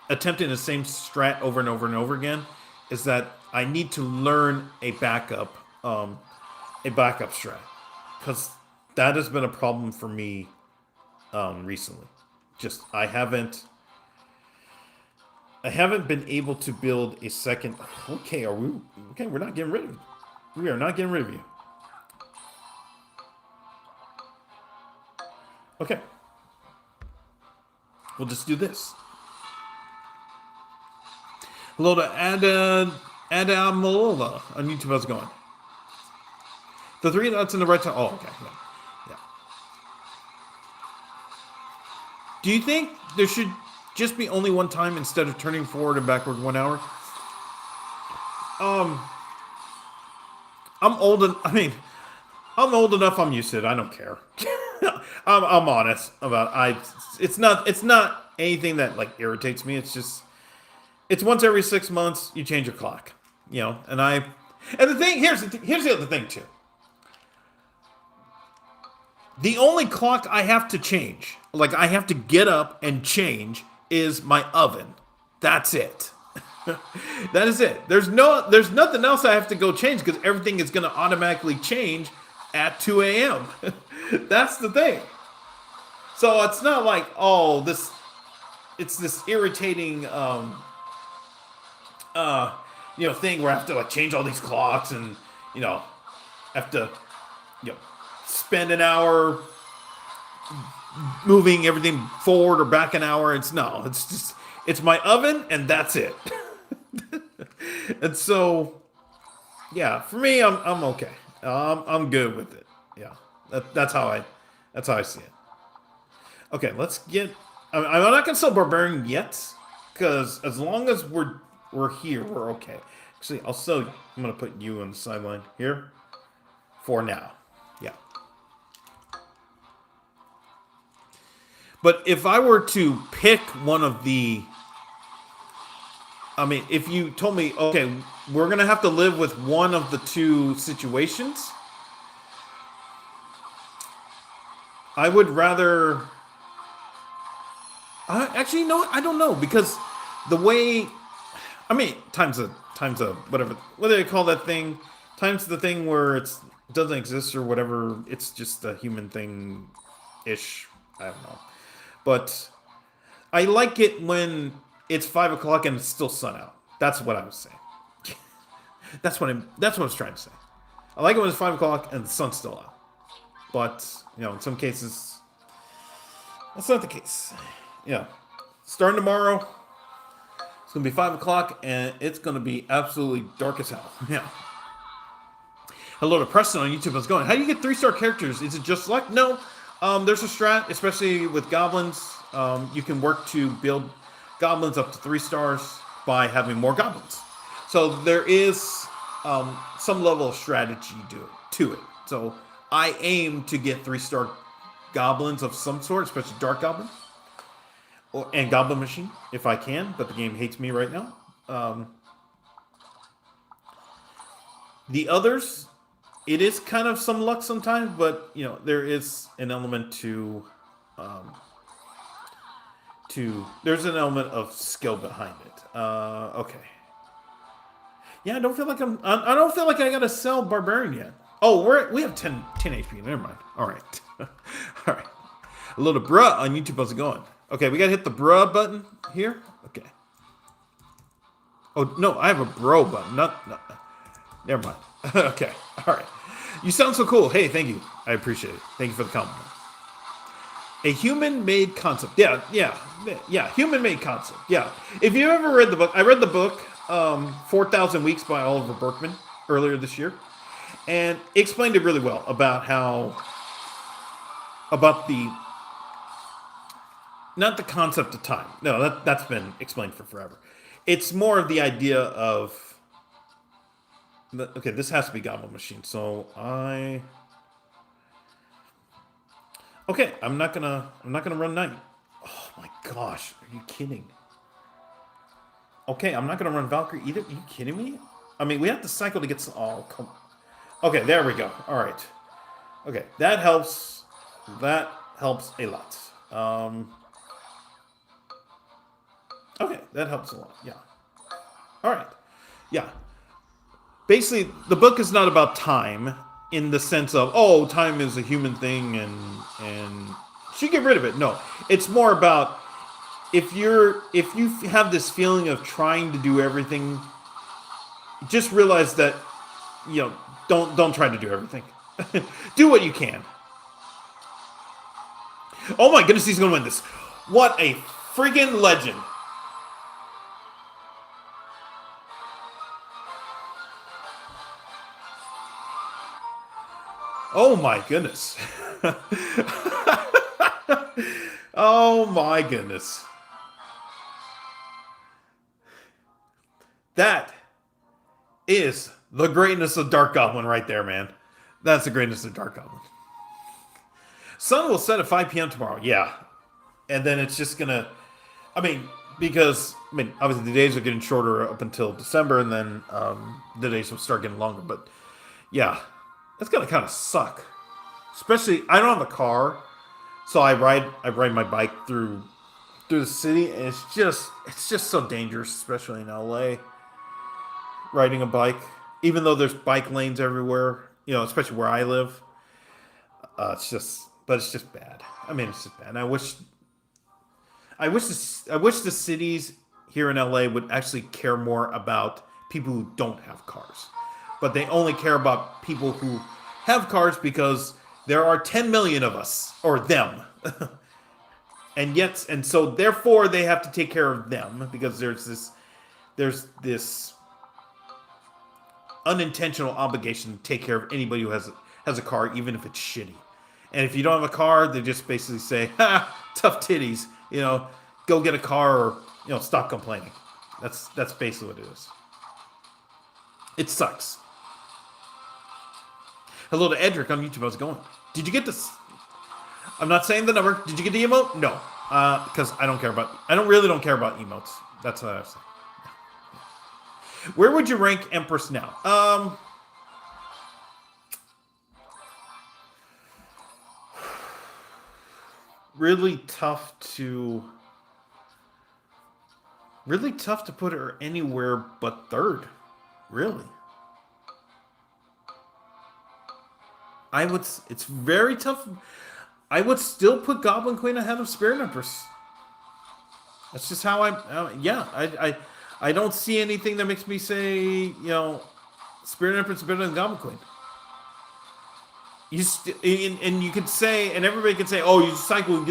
attempting the same strat over and over and over again, is that I need to learn a backup a backup strat, because that has been a problem for me recently. Just I haven't been able to build a second. Okay, are we okay? We're not getting rid of you. We are not getting rid of you. Okay, we'll just do this. Hello to Adamalola on YouTube. How's it going? The three dots in the right side. Oh, okay. Yeah. Yeah. Do you think there should just be only one time instead of turning forward and backward 1 hour? I'm old. I'm old enough. I'm used to it. I don't care. I'm honest about. It's not anything that like irritates me. It's just. It's once every 6 months you change your clock. And the thing here's the other thing too. The only clock I have to change, like I have to get up and change, is my oven. That's it. That is it. There's nothing else I have to go change because everything is going to automatically change at 2 a.m. That's the thing. So it's not like it's this irritating thing where I have to like change all these clocks and have to spend an hour moving everything forward or back an hour. It's my oven and that's it. And so for me I'm okay. I'm good with it. Yeah. That's how I see it. Okay, let's get I'm not gonna sell Barbarian yet, because as long as we're here, we're okay. Actually, I'll sell you. I'm gonna put you on the sideline here for now. Yeah. But if I were to pick one of the, if you told me, okay, we're gonna have to live with one of the two situations, I would rather. Actually, no, I don't know, because the way, times a whatever, what do they call that thing? Times the thing where it doesn't exist or whatever. It's just a human thing, ish. I don't know, but I like it when it's 5 o'clock and it's still sun out. That's what I was saying. That's what I was trying to say. I like it when it's 5 o'clock and the sun's still out. But in some cases, that's not the case. Yeah, starting tomorrow, it's going to be 5 o'clock, and it's going to be absolutely dark as hell. Yeah. Hello to Preston on YouTube. How's it going? How do you get 3-star characters? Is it just luck? No. There's a strat, especially with goblins. You can work to build goblins up to 3 stars by having more goblins. So there is some level of strategy to it. So I aim to get 3-star goblins of some sort, especially dark goblin. And Goblin Machine, if I can, but the game hates me right now. The others, it is kind of some luck sometimes, but there is an element to there's an element of skill behind it. Okay. Yeah, I don't feel like I gotta sell Barbarian yet. Oh, we have 10 HP. Never mind. All right. All right. A little bruh on YouTube. How's it going? Okay, we gotta hit the bruh button here. Okay. Oh no, I have a bro button. Not. Never mind. Okay. All right. You sound so cool. Hey, thank you. I appreciate it. Thank you for the compliment. A human-made concept. Yeah. Human-made concept. Yeah. If you ever read the book, I read the book 4,000 Weeks by Oliver Burkeman earlier this year, and it explained it really well about not the concept of time. No, that's been explained for forever. It's more of the idea of okay, this has to be Goblin Machine. So okay, I'm not gonna run night. Oh my gosh, are you kidding? Okay, I'm not gonna run Valkyrie either. Are you kidding me? We have to cycle to get some. Oh, come. Okay, there we go. All right. Okay, that helps. That helps a lot. Okay, that helps a lot. Yeah. All right. Yeah. Basically, the book is not about time. in the sense of, oh, time is a human thing and should get rid of it. No, it's more about if you have this feeling of trying to do everything, just realize that don't try to do everything. Do what you can. Oh my goodness, he's gonna win this. What a friggin' legend. Oh my goodness. Oh my goodness. That is the greatness of Dark Goblin right there, man. That's the greatness of Dark Goblin. Sun will set at 5 p.m. tomorrow. Yeah. And then it's just gonna, because obviously the days are getting shorter up until December, and then the days will start getting longer. But yeah, that's gonna kind of suck. Especially, I don't have a car, so I ride my bike through the city, and it's just so dangerous, especially in LA. Riding a bike, even though there's bike lanes everywhere, especially where I live. It's just bad. It's just bad. And I wish the cities here in LA would actually care more about people who don't have cars, but they only care about people who have cars because there are 10 million of us, or them, and so therefore they have to take care of them, because there's this unintentional obligation to take care of anybody who has a car, even if it's shitty. And if you don't have a car, they just basically say, "Ha, tough titties, go get a car, or stop complaining." That's basically what it is. It sucks. Hello to Edric on YouTube. How's it going? Did you get this? I'm not saying the number. Did you get the emote? No, because I really don't care about emotes. That's what I was saying. Where would you rank Empress now? Really tough to put her anywhere but third. Really. It's very tough. I would still put Goblin Queen ahead of Spirit Empress. That's just how I don't see anything that makes me say, Spirit Empress is better than Goblin Queen. And you could say, and everybody could say, oh, you cycle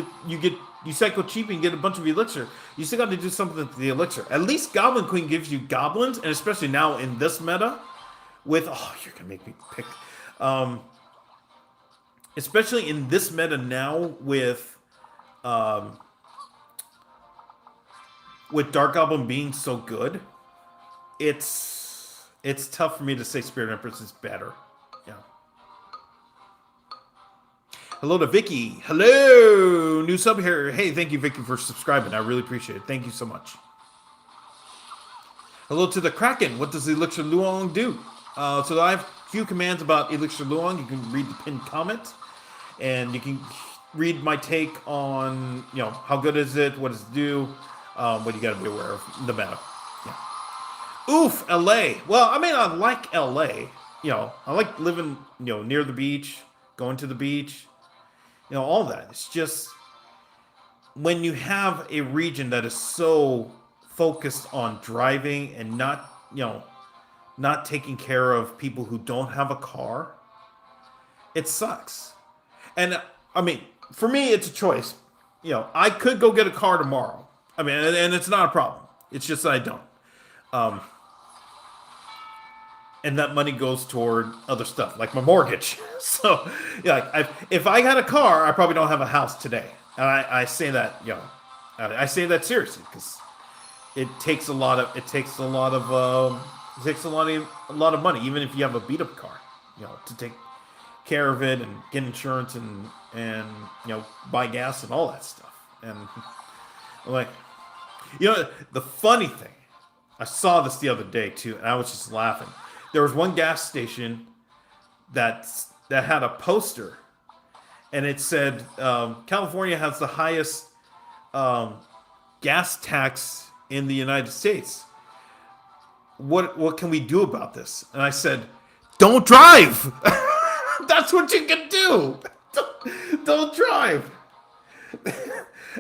cheap and get a bunch of elixir. You still got to do something to the elixir. At least Goblin Queen gives you goblins, and especially now in this meta, you're gonna make me pick. Especially in this meta now with Dark Goblin being so good, it's tough for me to say Spirit Empress is better. Yeah. Hello to Vicky. Hello, new sub here. Hey, thank you, Vicky, for subscribing. I really appreciate it. Thank you so much. Hello to the Kraken. What does Elixir Luong do? So I have a few commands about Elixir Luong. You can read the pinned comment, and you can read my take on how good is it, what does it do, what you got to be aware of the meta. Yeah. Oof, LA. Well, I like LA. I like living near the beach, going to the beach. All that. It's just when you have a region that is so focused on driving and not taking care of people who don't have a car, it sucks. And for me, it's a choice. I could go get a car tomorrow. And it's not a problem. It's just that I don't. And that money goes toward other stuff, like my mortgage. So, if I had a car, I probably don't have a house today. And I say that, I say that seriously, because it takes a lot of money, even if you have a beat up car, to take care of it and get insurance and buy gas and all that stuff. And the funny thing, I saw this the other day too, and I was just laughing. There was one gas station that had a poster, and it said, California has the highest gas tax in the United States. What can we do about this? And I said, don't drive. That's what you can do. Don't drive.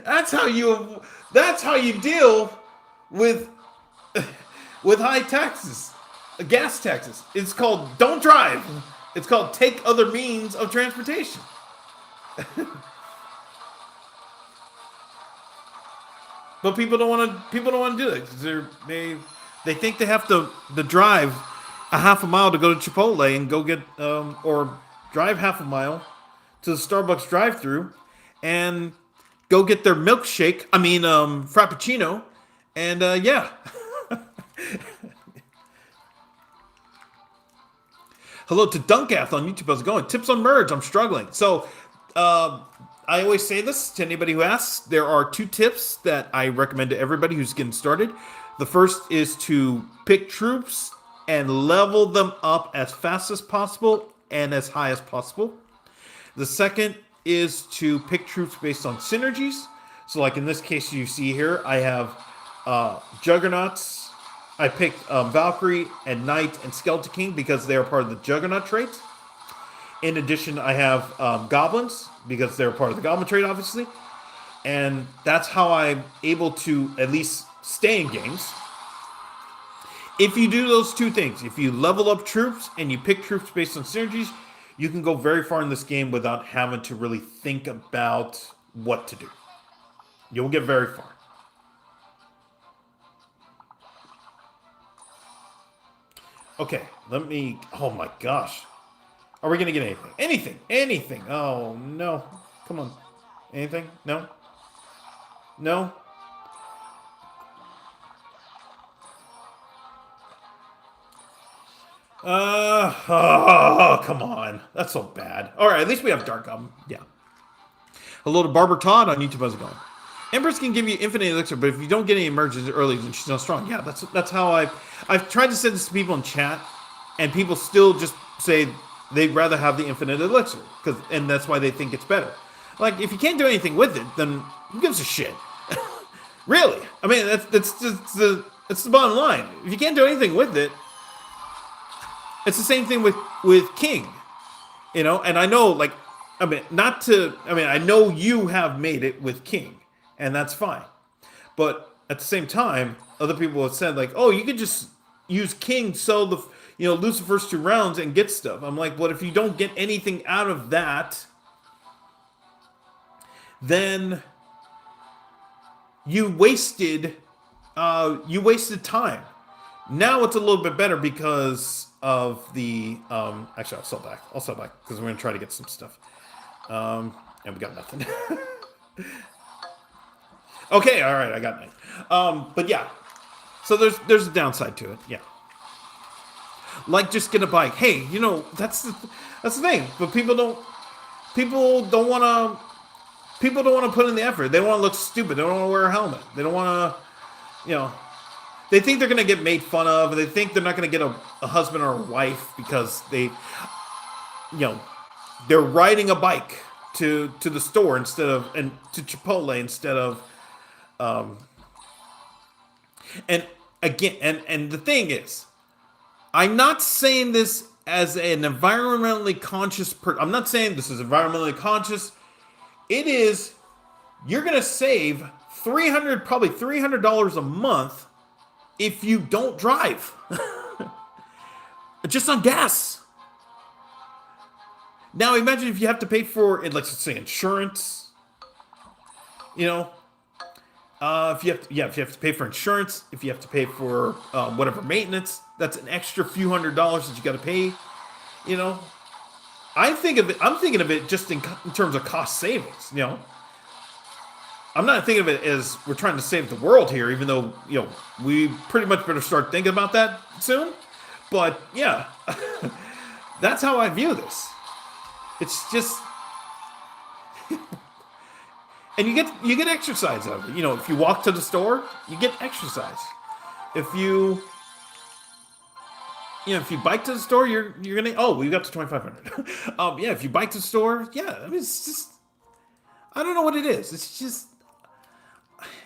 That's how you. That's how you deal with high taxes, gas taxes. It's called don't drive. It's called take other means of transportation. But people don't want to. People don't want to do it. They think they have to drive a half a mile to go to Chipotle and go get or drive half a mile to the Starbucks drive-through and go get their milkshake. I mean, frappuccino, and yeah. Hello to Dunkath on YouTube. How's it going? Tips on merge. I'm struggling. So, I always say this to anybody who asks. There are 2 tips that I recommend to everybody who's getting started. The first is to pick troops and level them up as fast as possible and as high as possible. The second is to pick troops based on synergies. So like in this case you see here, I have Juggernauts. I picked Valkyrie and Knight and Skeleton King because they are part of the Juggernaut trait. In addition, I have Goblins because they're part of the Goblin trait, obviously. And that's how I'm able to at least stay in games. If you do those 2 things, if you level up troops and you pick troops based on synergies, you can go very far in this game without having to really think about what to do. You'll get very far. Okay, let me... Oh my gosh. Are we going to get anything? Anything. Oh, no. Come on. Anything? No? No? Oh, come on. That's so bad. All right, at least we have Dark Goblin. Yeah. Hello to Barbara Todd on YouTube. How's it going? Empress can give you infinite elixir, but if you don't get any emerges early, then she's not strong. Yeah, that's how I've tried to say this to people in chat, and people still just say they'd rather have the infinite elixir, and that's why they think it's better. Like, if you can't do anything with it, then who gives a shit? Really? I mean, that's the bottom line. If you can't do anything with it, it's the same thing with King, you know. And I know, like, I know you have made it with King, and that's fine. But at the same time, other people have said, like, oh, you could just use King so lose the first 2 rounds and get stuff. I'm like, well, if you don't get anything out of that, then you wasted time. Now it's a little bit better because of the actually I'll sell back because we're gonna try to get some stuff. And we got nothing. Okay, all right, I got nothing. But yeah. So there's a downside to it, yeah. Like just get a bike. Hey, that's the thing. But people don't want to put in the effort. They want to look stupid. They don't want to wear a helmet. They don't want to, they think they're going to get made fun of. They think they're not going to get a husband or a wife because they're riding a bike to the store and to Chipotle instead of, and again, and the thing is, I'm not saying this as an environmentally conscious I'm not saying this is environmentally conscious. It is, you're going to save probably $300 a month if you don't drive. Just on gas. Now imagine if you have to pay for, let's say, insurance. If you have to pay for insurance, if you have to pay for whatever maintenance, that's an extra few $100s that you got to pay. I'm thinking of it just in terms of cost savings. I'm not thinking of it as we're trying to save the world here, even though we pretty much better start thinking about that soon. But yeah, that's how I view this. It's just. And you get exercise out of it. If you walk to the store, you get exercise. If you bike to the store, you're gonna. Oh, we got to 2,500. Yeah, if you bike to the store, yeah. I mean, it's just. I don't know what it is. It's just.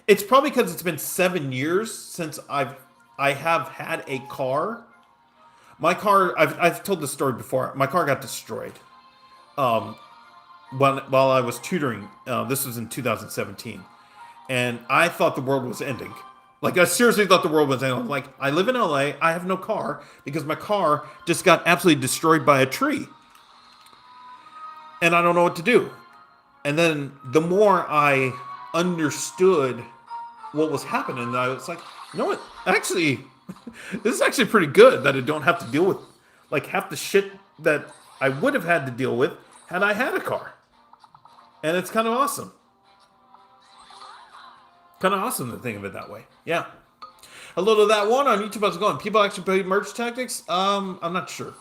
It's probably because it's been 7 years since I have had a car. My car. I've told this story before. My car got destroyed. um, while I was tutoring. This was in 2017, and I thought the world was ending. Like I seriously thought the world was ending. Like I live in LA, I have no car because my car just got absolutely destroyed by a tree, and I don't know what to do. And then the more I understood what was happening, I was like, you know what? Actually, this is actually pretty good that I don't have to deal with like half the shit that I would have had to deal with had I had a car. And it's kind of awesome. Kind of awesome to think of it that way. Yeah. Hello to that one on YouTube. How's it going? People actually play merge tactics? I'm not sure.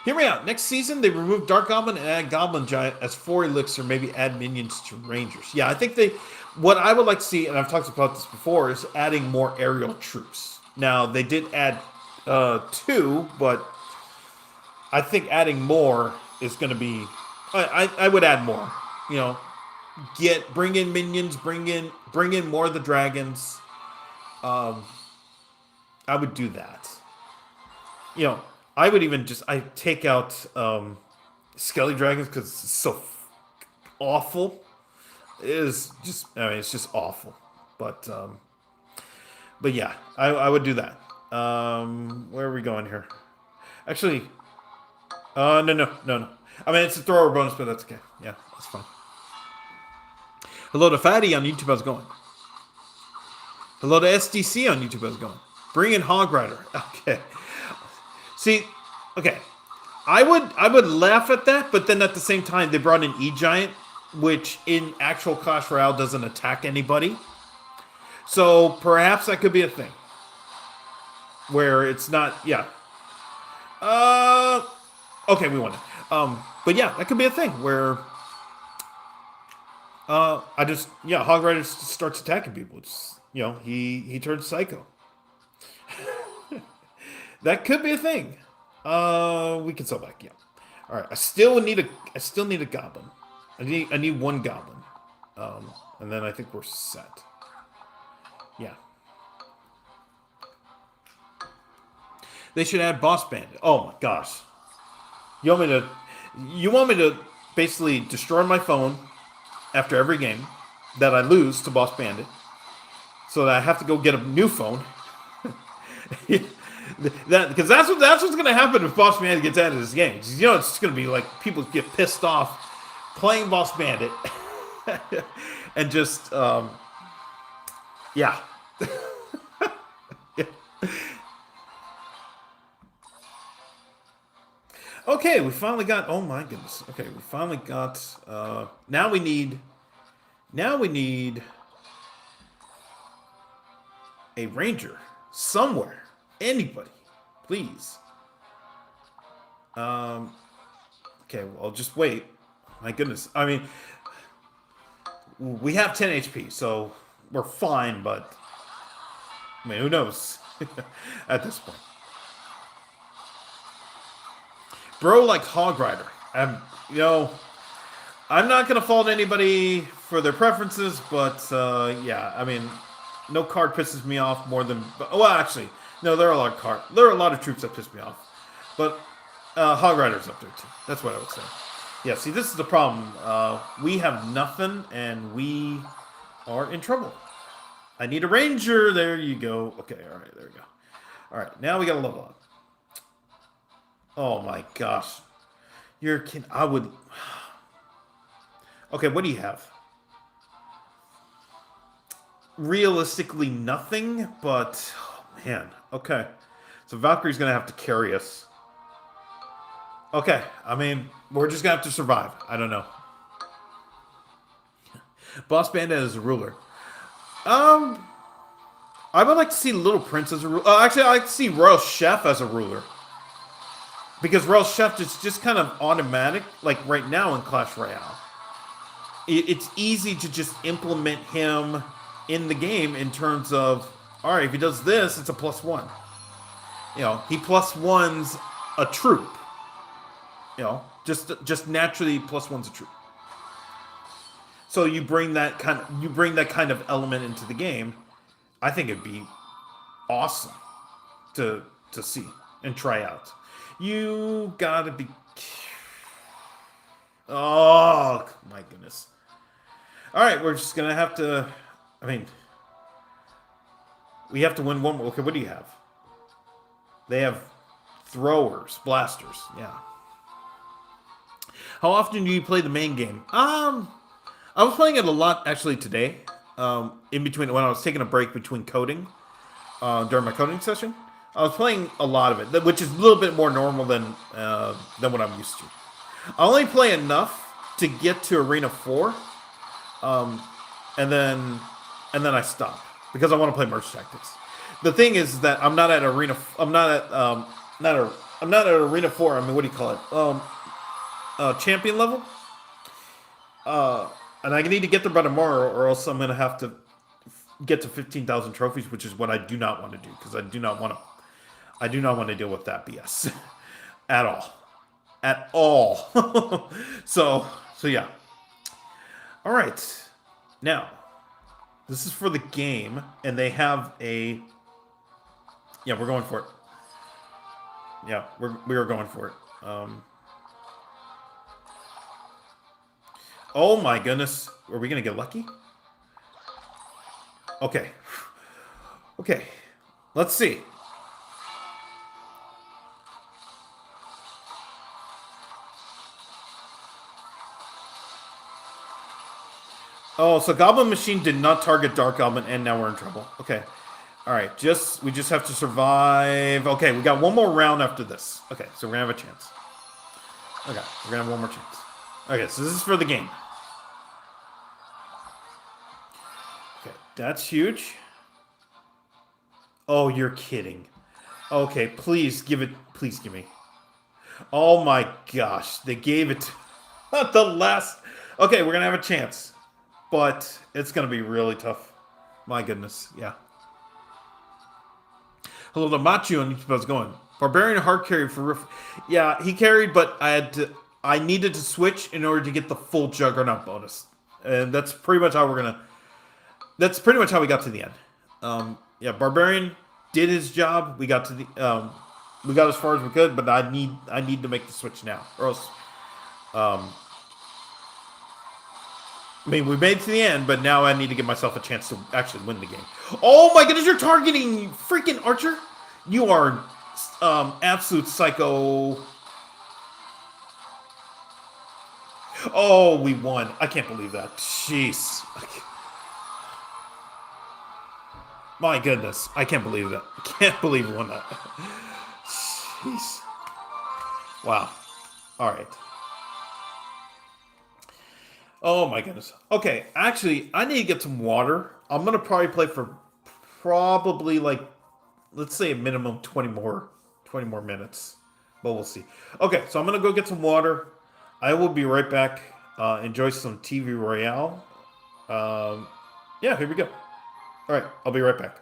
Hear me out. Next season, they remove Dark Goblin and add Goblin Giant as 4 Elixir, maybe add minions to Rangers. Yeah, I think they... What I would like to see, and I've talked about this before, is adding more aerial troops. Now, they did add 2, but I think adding more is going to be... I would add more. You know, bring in minions, bring in more of the dragons. I would do that. You know, I would even I take out Skelly Dragons because it's so awful. It is just, I mean, it's just awful. But yeah, I would do that. Where are we going here? Actually, no. I mean, it's a thrower bonus, but that's okay. Yeah, that's fine. Hello to Fatty on YouTube. How's it going? Hello to SDC on YouTube. How's it going? Bring in Hog Rider. Okay. See, okay. I would laugh at that, but then at the same time, they brought in E-Giant, which in actual Clash Royale doesn't attack anybody. So perhaps that could be a thing. Where it's not, yeah. Okay, we won it. But yeah, that could be a thing where Hog Rider starts attacking people. It's, you know, he turns psycho. That could be a thing. We can sell back, yeah. All right, I still need a goblin. I need one goblin. And then I think we're set. Yeah. They should add Boss Bandit. Oh my gosh. You want me to basically destroy my phone after every game that I lose to Boss Bandit, so that I have to go get a new phone. Because that's what's going to happen if Boss Bandit gets added to this game. You know, it's going to be like people get pissed off playing Boss Bandit and just yeah. Yeah. Okay, we finally got. Oh my goodness. Okay, we finally got. Now we need a ranger somewhere. Anybody, please. Okay, well, I'll just wait. My goodness. I mean, we have 10 HP, so we're fine, but I mean, who knows at this point. Bro, like Hog Rider. You know, I'm not going to fault anybody for their preferences, but yeah, I mean, no card pisses me off more than... Well, actually, no, there are a lot of troops that piss me off. But Hog Rider's up there, too. That's what I would say. Yeah, see, this is the problem. We have nothing, and we are in trouble. I need a ranger. There you go. Okay, all right, there we go. All right, now we got to level up. Oh, my gosh. I would... Okay, what do you have? Realistically, nothing, but... Oh, man. Okay. So Valkyrie's going to have to carry us. Okay, I mean, we're just going to have to survive. I don't know. Boss Bandit as a ruler. I would like to see Little Prince as a ruler. Actually, I like to see Royal Chef as a ruler. Because Royal Chef is just kind of automatic, like right now in Clash Royale. It's easy to just implement him in the game in terms of, all right, if he does this, it's a +1. You know, he +1s a troop. You know, just naturally +1s a troop. So you bring that kind of element into the game. I think it'd be awesome to see and try out. You gotta be... Oh, my goodness. All right, we're just going to have to... I mean, we have to win one more. Okay, what do you have? They have throwers, blasters. Yeah. How often do you play the main game? I was playing it a lot actually today. In between when I was taking a break between coding, during my coding session, I was playing a lot of it, which is a little bit more normal than what I'm used to. I only play enough to get to Arena 4, and then I stop because I want to play Merge Tactics. The thing is that I'm not at Arena. I'm not at not a, I'm not at Arena 4. I mean, what do you call it? Champion level. And I need to get there by tomorrow, or else I'm gonna have to get to 15,000 trophies, which is what I do not want to do because I do not want to. I do not want to deal with that BS at all, at all. So yeah. All right, now this is for the game, and they have a. Yeah, we're going for it. Yeah, we are going for it. Oh my goodness, are we gonna get lucky? Okay, okay, let's see. Oh, so Goblin Machine did not target Dark Goblin, and now we're in trouble. Okay. All right, we just have to survive. Okay, we got one more round after this. Okay, so we're gonna have a chance. Okay, we're gonna have one more chance. Okay, so this is for the game. Okay, that's huge. Oh, you're kidding. Okay, please give it. Please give me. Oh my gosh, they gave it at the last. Okay, we're gonna have a chance, but it's gonna be really tough. My goodness, yeah. Hello to Machu and how's it going? Barbarian hard carry for Riff. Yeah, he carried, but I needed to switch in order to get the full Juggernaut bonus, and that's pretty much how we're gonna. That's pretty much how we got to the end. Yeah, Barbarian did his job. We got to the. We got as far as we could, but I need to make the switch now, or else. I mean, we made it to the end, but now I need to give myself a chance to actually win the game. Oh my goodness, you're targeting freaking Archer? You are absolute psycho. Oh, we won. I can't believe that. Jeez. My goodness. I can't believe that. I can't believe we won that. Jeez. Wow. All right. Oh my goodness. Okay, actually, I need to get some water. I'm gonna probably play for probably like, let's say a minimum 20 more minutes, but we'll see. Okay, so I'm gonna go get some water. I will be right back. Enjoy some TV Royale. Yeah, here we go. All right, I'll be right back.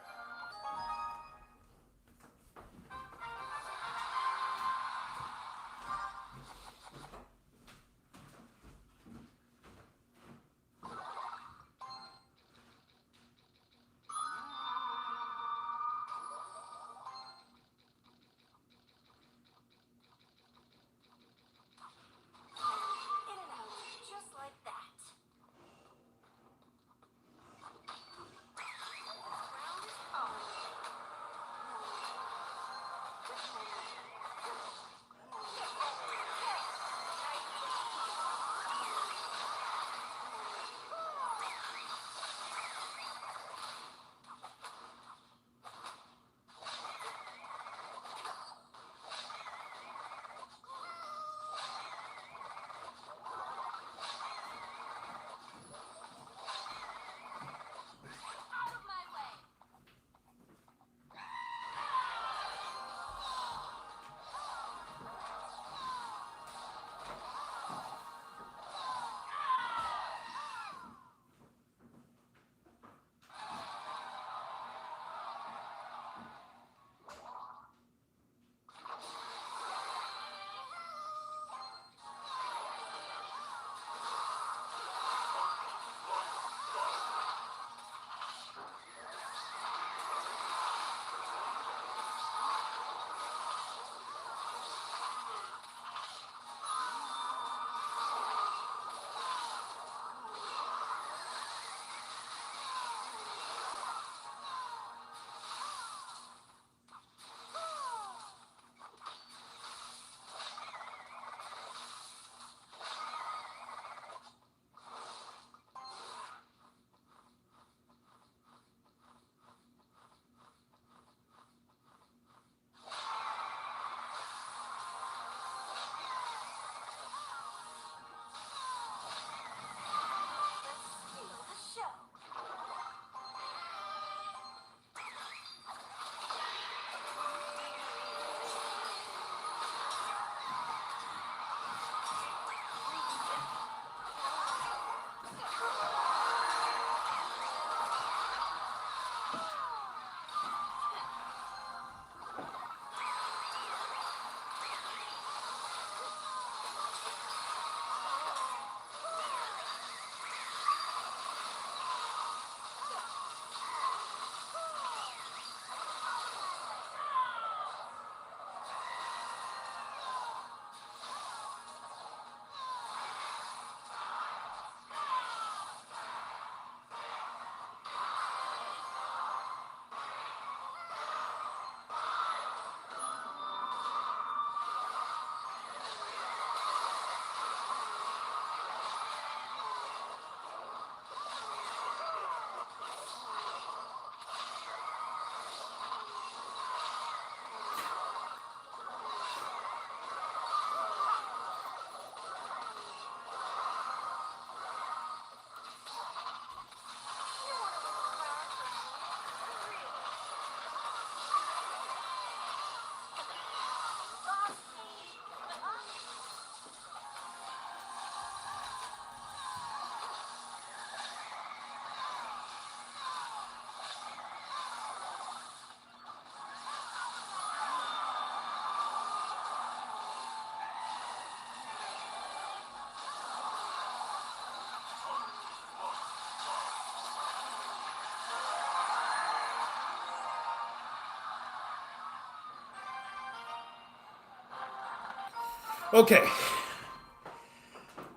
Okay.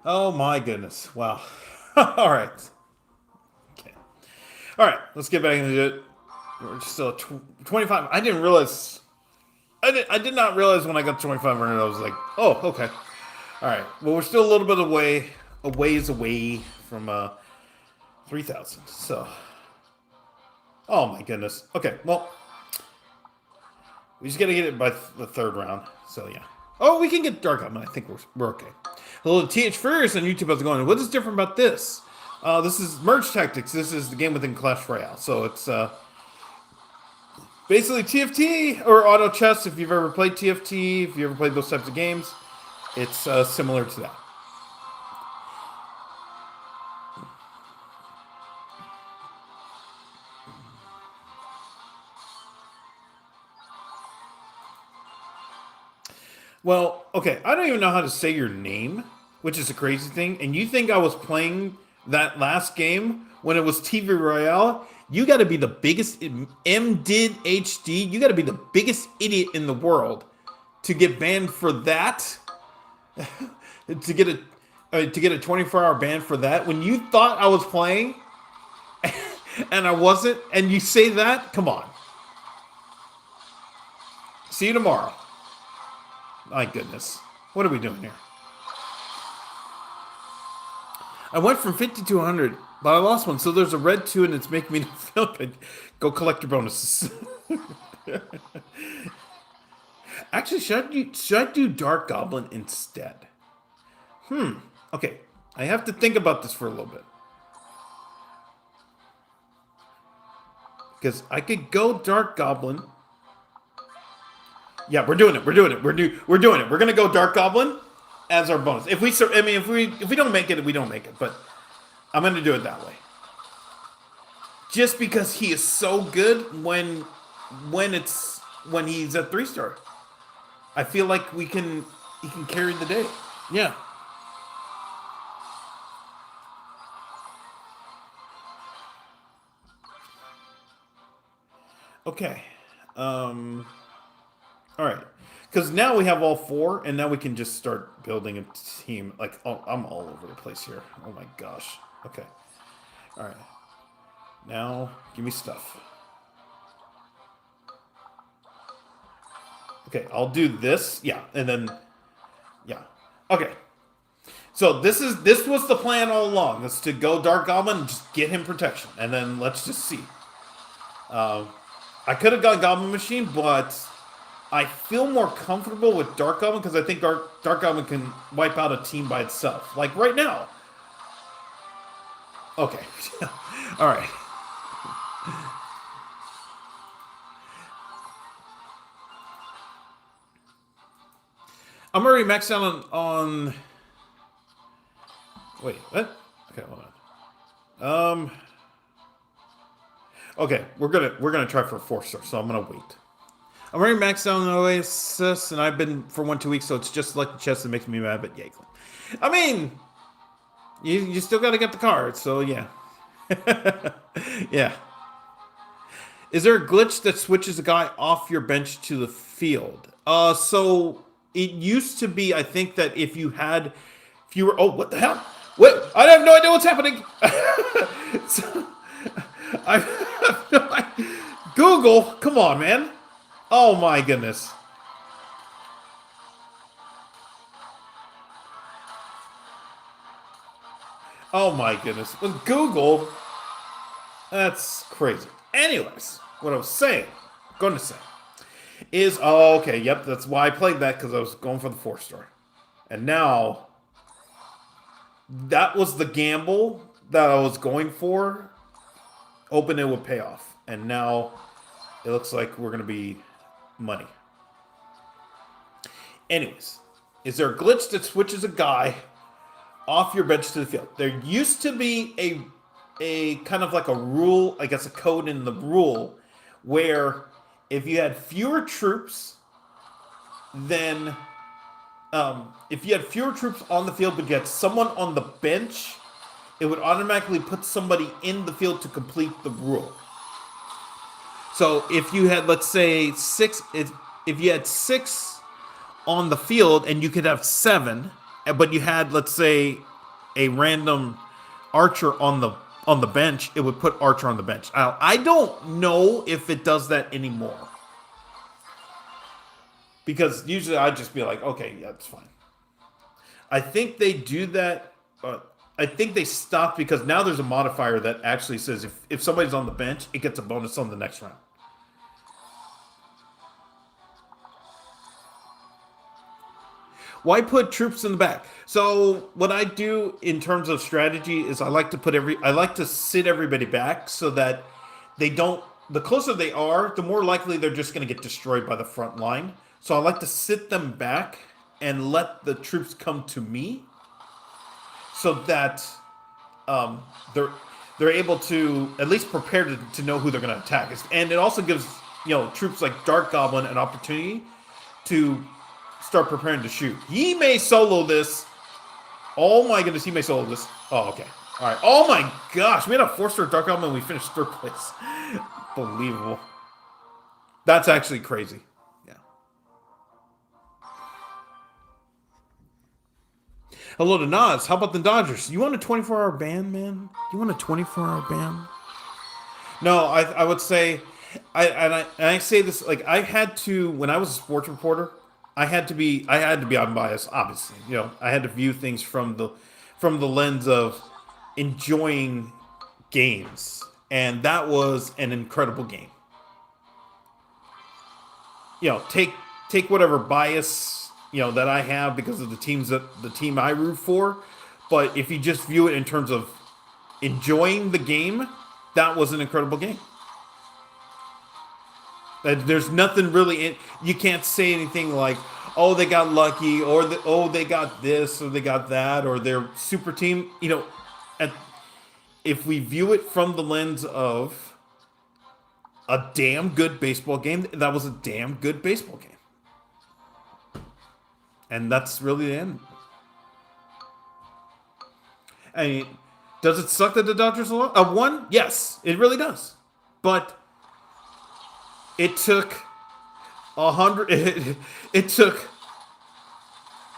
Oh my goodness. Wow. All right. Okay. All right. Let's get back into it. We're still at 25. I didn't realize. I did not realize when I got 2,500. I was like, oh, okay. All right. Well, we're still a little bit a ways away from 3,000. So, oh my goodness. Okay. Well, we just got to get it by the third round. So yeah. Oh, we can get Dark Goblin. I think we're okay. Hello, TH Furious on YouTube. How's it going? What is different about this? This is Merge Tactics. This is the game within Clash Royale. So it's basically TFT or Auto Chess. If you've ever played TFT, if you ever played those types of games, it's similar to that. Well, okay, I don't even know how to say your name, which is a crazy thing. And you think I was playing that last game when it was TV Royale? You got to be the biggest MDid HD. You got to be the biggest idiot in the world to get banned for that. to get a 24-hour ban for that when you thought I was playing and I wasn't, and you say that? Come on. See you tomorrow. My goodness. What are we doing here? I went from 50 to 100, but I lost one. So there's a red 2 and it's making me feel good. Go collect your bonuses. Actually, should I do Dark Goblin instead? Okay. I have to think about this for a little bit. Because I could go Dark Goblin. Yeah, we're doing it. We're doing it. We're doing it. We're gonna go Dark Goblin as our bonus. If we don't make it, we don't make it. But I'm gonna do it that way. Just because he is so good when he's at 3-star. I feel like he can carry the day. Yeah. Okay. All right, because now we have all 4, and now we can just start building a team. Like, oh, I'm all over the place here. Oh my gosh. Okay. All right. Now, give me stuff. Okay, I'll do this. Yeah, and then, yeah. Okay. So this was the plan all along. Is to go Dark Goblin and just get him protection, and then let's just see. I could have gone Goblin Machine, but I feel more comfortable with Dark Goblin because I think Dark Goblin can wipe out a team by itself. Like right now. Okay. All right. I'm already maxed out on... Wait, what? Okay, hold on. Okay, we're gonna try for a 4-star, so I'm gonna wait. I'm already maxed out on Oasis, and I've been for 1-2 weeks, so it's just like the chest that makes me mad, but yay. I mean, you still gotta get the card, so yeah. Yeah. Is there a glitch that switches a guy off your bench to the field? So it used to be, I think that if you were, oh, what the hell? Wait, I have no idea what's happening. So, I have no idea. Google, come on, man. Oh my goodness. Oh my goodness. With Google, that's crazy. Anyways, what I was saying, going to say, is, oh, okay, yep, that's why I played that, because I was going for the 4-star. And now, that was the gamble that I was going for, hoping it would pay off. And now, it looks like we're going to be money. Anyways, is there a glitch that switches a guy off your bench to the field? There used to be a kind of like a rule, I guess a code in the rule, where if you had fewer troops than if you had fewer troops on the field but you had someone on the bench, it would automatically put somebody in the field to complete the rule. So if you had, let's say, if you had 6 on the field, and you could have 7, but you had, let's say, a random archer on the bench, it would put archer on the bench. I don't know if it does that anymore, because usually I'd just be like, okay, yeah, it's fine. I think they do that. I think they stopped because now there's a modifier that actually says if somebody's on the bench, it gets a bonus on the next round. Why put troops in the back? So what I do in terms of strategy is I like to sit everybody back so that they don't. The closer they are, the more likely they're just going to get destroyed by the front line. So I like to sit them back and let the troops come to me, so that they're able to at least prepare to know who they're going to attack. And it also gives troops like Dark Goblin an opportunity to start preparing to shoot. He may solo this. Oh my goodness, he may solo this. Oh, okay. All right. Oh my gosh, we had a 4-star Dark Goblin and we finished 3rd place. Unbelievable. That's actually crazy. Yeah. Hello to Nas. How about the Dodgers? You want a 24-hour ban, man? You want a 24-hour ban? No, I would say, I say this, like, I had to, when I was a sports reporter, I had to be unbiased, obviously. I had to view things from the lens of enjoying games, and that was an incredible game. Take whatever bias that I have because of the team I root for, but if you just view it in terms of enjoying the game, that was an incredible game. There's nothing really you can't say anything like, oh, they got lucky, or they got this, or they got that, or they're super team. If we view it from the lens of a damn good baseball game, that was a damn good baseball game. And that's really the end. I mean, does it suck that the Dodgers won? Yes, it really does. But it took 100. It took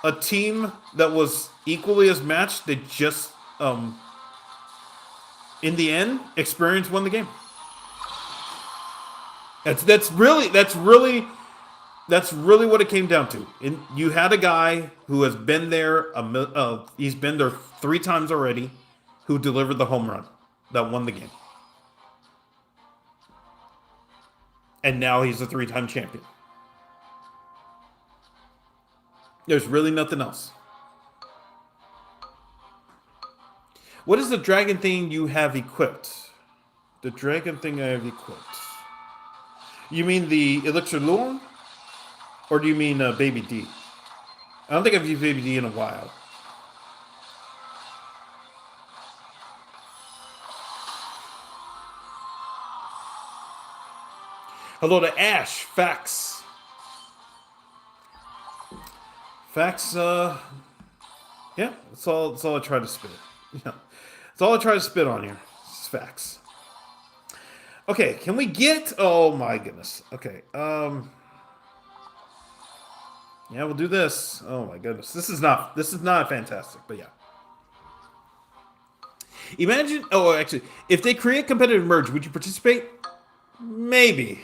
a team that was equally as matched that just, in the end, experience won the game. That's really what it came down to. You had a guy who has been there. He's been there 3 times already, who delivered the home run that won the game. And now he's a 3-time champion. There's really nothing else. What is the dragon thing you have equipped? The dragon thing I have equipped. You mean the Elixir Loong? Or do you mean Baby D? I don't think I've used Baby D in a while. Hello to Ash. Facts. Facts, yeah, that's all I try to spit. That's all I try to spit on here. It's facts. Okay, can we get, oh my goodness. Okay, yeah, we'll do this. Oh my goodness. This is not fantastic, but yeah. Imagine, actually, if they create competitive merge, would you participate? Maybe.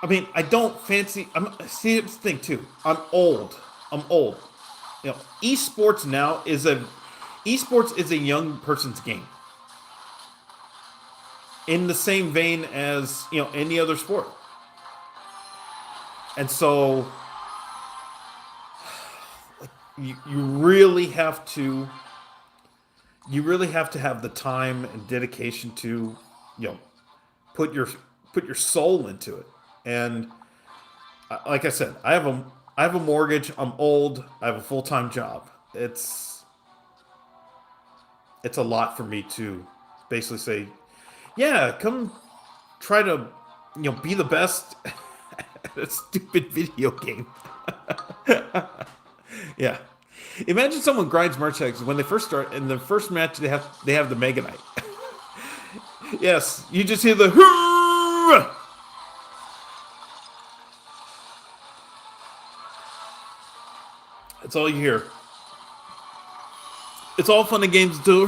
I mean, I don't fancy. See, it's the thing too. I'm old. Esports now is a young person's game. In the same vein as any other sport. And so, you really have to have the time and dedication to put your soul into it. And like I said, I have a mortgage. I'm old. I have a full-time job. It's a lot for me to basically say, yeah, come try to be the best at a stupid video game. Yeah. Imagine someone grinds merchandise when they first start. In the first match, they have the Mega Knight. Yes, you just hear the. It's all you hear. It's all fun and games until.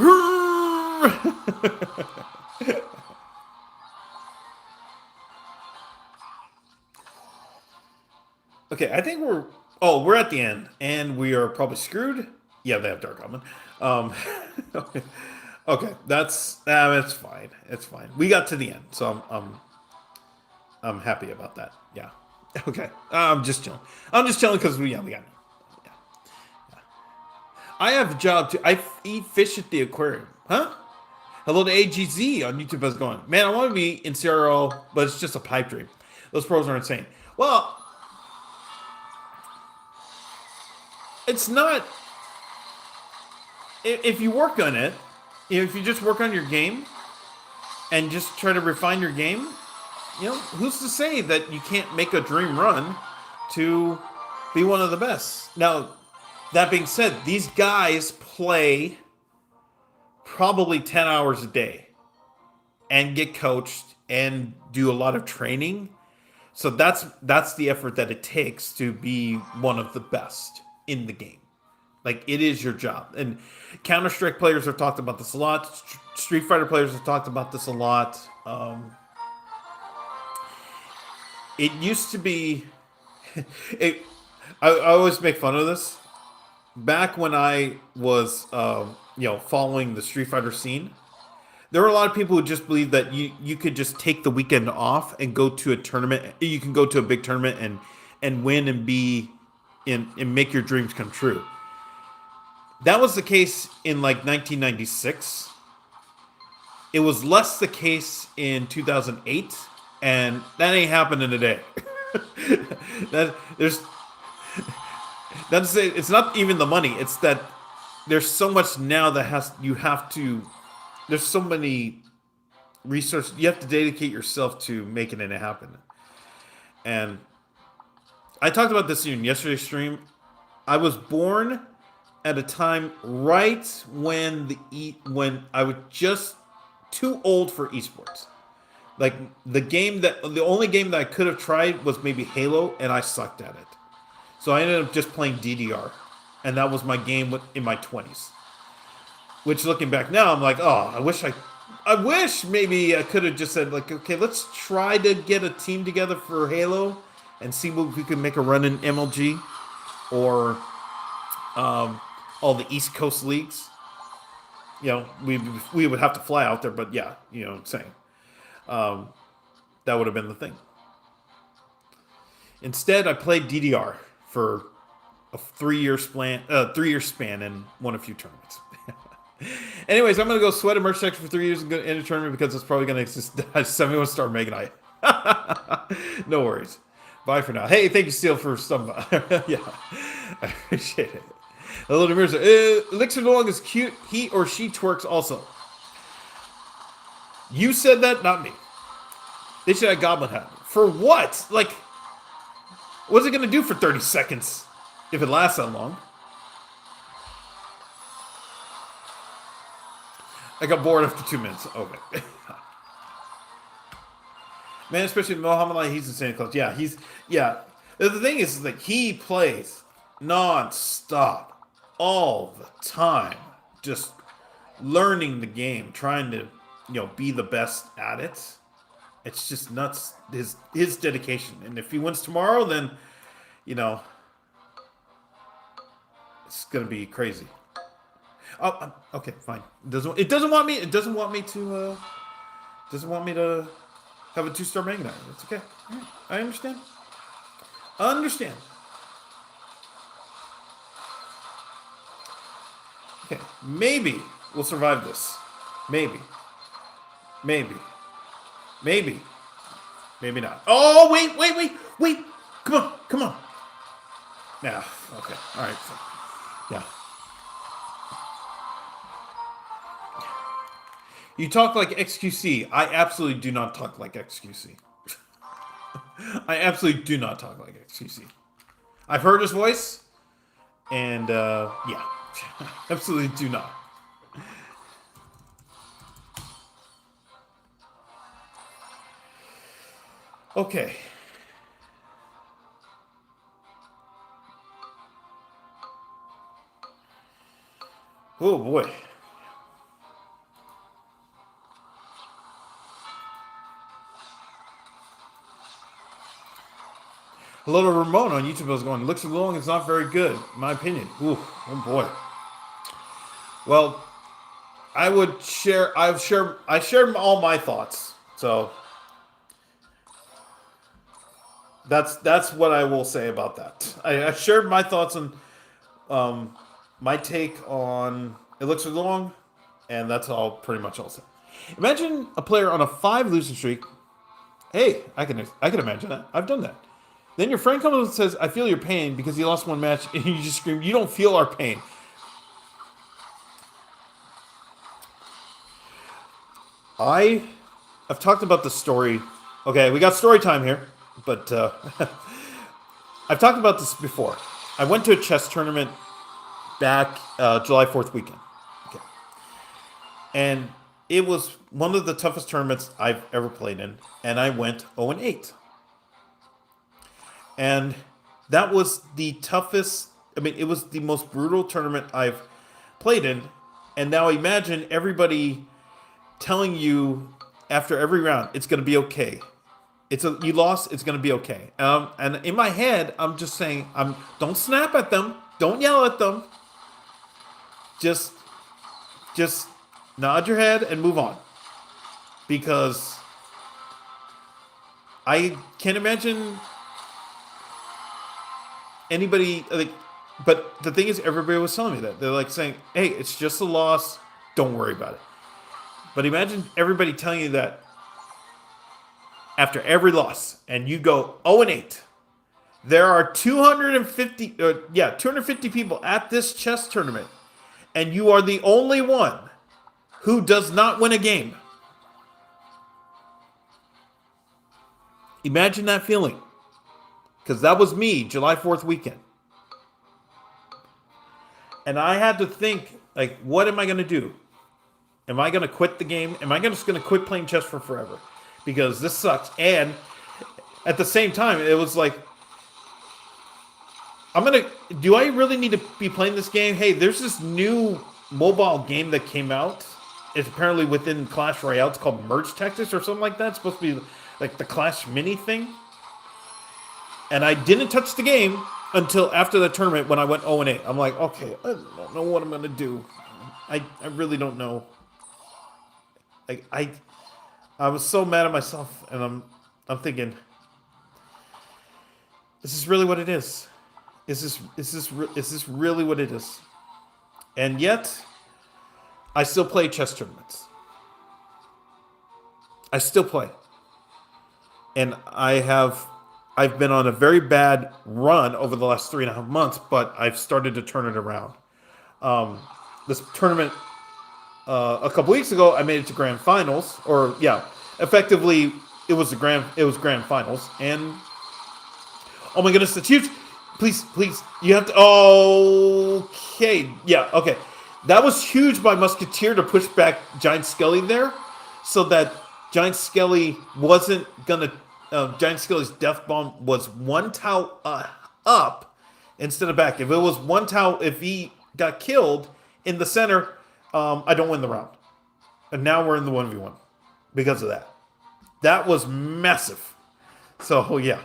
Okay, I think we're. Oh, we're at the end, and we are probably screwed. Yeah, they have Dark Goblin. Um, okay, that's fine. It's fine. We got to the end, so I'm happy about that. Yeah. Okay. I'm just chilling. I'm just chilling because we got. Yeah. I have a job too. I eat fish at the aquarium. Huh? Hello to AGZ on YouTube. How's it going? Man, I want to be in CRO, but it's just a pipe dream. Those pros are insane. Well, it's not. If you work on it, if you just work on your game and just try to refine your game, who's to say that you can't make a dream run to be one of the best? Now, that being said, these guys play probably 10 hours a day and get coached and do a lot of training. So that's the effort that it takes to be one of the best in the game. Like, it is your job. And Counter-Strike players have talked about this a lot. Street Fighter players have talked about this a lot. It used to be... I always make fun of this. Back when I was, following the Street Fighter scene, there were a lot of people who just believed that you could just take the weekend off and go to a tournament. You can go to a big tournament and win and and make your dreams come true. That was the case in like 1996. It was less the case in 2008, and that ain't happening today. It's not even the money. It's that there's so much now there's so many resources. You have to dedicate yourself to making it happen. And I talked about this in yesterday's stream. I was born at a time right when I was just too old for esports. Like, the only game that I could have tried was maybe Halo, and I sucked at it. So I ended up just playing DDR, and that was my game in my 20s. Which, looking back now, I'm like, oh, I wish maybe I could have just said, like, okay, let's try to get a team together for Halo and see what we could make a run in MLG or all the East Coast leagues. We would have to fly out there, but yeah, what I'm saying. That would have been the thing. Instead, I played DDR for a 3-year span and won a few tournaments. Anyways, I'm gonna go sweat a merch section for 3 years and go in a tournament because it's probably gonna exist. 71-star Mega Knight. No worries. Bye for now. Hey, thank you, Steel, for some. Yeah, I appreciate it. Hello to Mirza. Elixir Loong is cute. He or she twerks also. You said that, not me. They should have Goblin hat. For what? Like, what's it gonna do for 30 seconds if it lasts that long? I got bored after 2 minutes. Okay. Man, especially Muhammad Ali, he's in Santa Claus. Yeah. The thing is, like, he plays non-stop all the time, just learning the game, trying to, be the best at it. It's just nuts, his dedication. And if he wins tomorrow, then, it's gonna be crazy. Oh, okay, fine. It doesn't want me to have a 2-star Mega Knight. It's okay. All right. I understand. Okay, maybe we'll survive this. Maybe not. Oh, wait! Come on. Yeah. Okay. All right. Yeah. You talk like XQC. I absolutely do not talk like XQC. I absolutely do not talk like XQC. I've heard his voice, and yeah, absolutely do not. Okay. Oh boy. Hello to Ramon on YouTube. I was going, Elixir Luong is not very good, in my opinion. Ooh, oh boy. Well, I shared all my thoughts. So that's what I will say about that. I shared my thoughts on my take on Elixir Long, and that's all pretty much all said. Imagine a player on a 5 losing streak. Hey, I can imagine that. I've done that. Then your friend comes and says, "I feel your pain because you lost one match," and you just scream, "You don't feel our pain." I've talked about the story. Okay, we got story time here, but I've talked about this before. I went to a chess tournament back July 4th weekend. Okay. And it was one of the toughest tournaments I've ever played in, and I went 0-8. And that was the toughest, I mean, it was the most brutal tournament I've played in. And now imagine everybody telling you after every round, it's going to be okay. You lost, it's going to be okay. And in my head, I'm just saying, don't snap at them, don't yell at them. Just nod your head and move on. Because I can't imagine anybody like, but the thing is, everybody was telling me that. They're like saying, hey, it's just a loss, don't worry about it. But imagine everybody telling you that after every loss, and you go 0-8. There are 250 people at this chess tournament, and you are the only one who does not win a game. Imagine that feeling. Because that was me, July 4th weekend. And I had to think, like, what am I going to do? Am I going to quit the game? Am I just going to quit playing chess for forever? Because this sucks. And at the same time, it was like, do I really need to be playing this game? Hey, there's this new mobile game that came out. It's apparently within Clash Royale. It's called Merge Tactics or something like that. It's supposed to be like the Clash Mini thing. And I didn't touch the game until after the tournament when I went 0-8. I'm like, okay, I don't know what I'm going to do. I really don't know. I was so mad at myself, and I'm thinking, is this really what it is? Is this really what it is? And yet, I still play chess tournaments. I still play, and I've been on a very bad run over the last 3.5 months, but I've started to turn it around. This tournament. A couple weeks ago, I made it to grand finals, effectively it was grand finals, and oh my goodness, that's huge! Please, you have to. Okay, yeah, okay, that was huge by Musketeer to push back Giant Skelly there, so that Giant Skelly wasn't gonna. Giant Skelly's death bomb was one tile up instead of back. If it was one tile, if he got killed in the center. I don't win the round. And now we're in the 1v1 because of that. That was massive. So, yeah.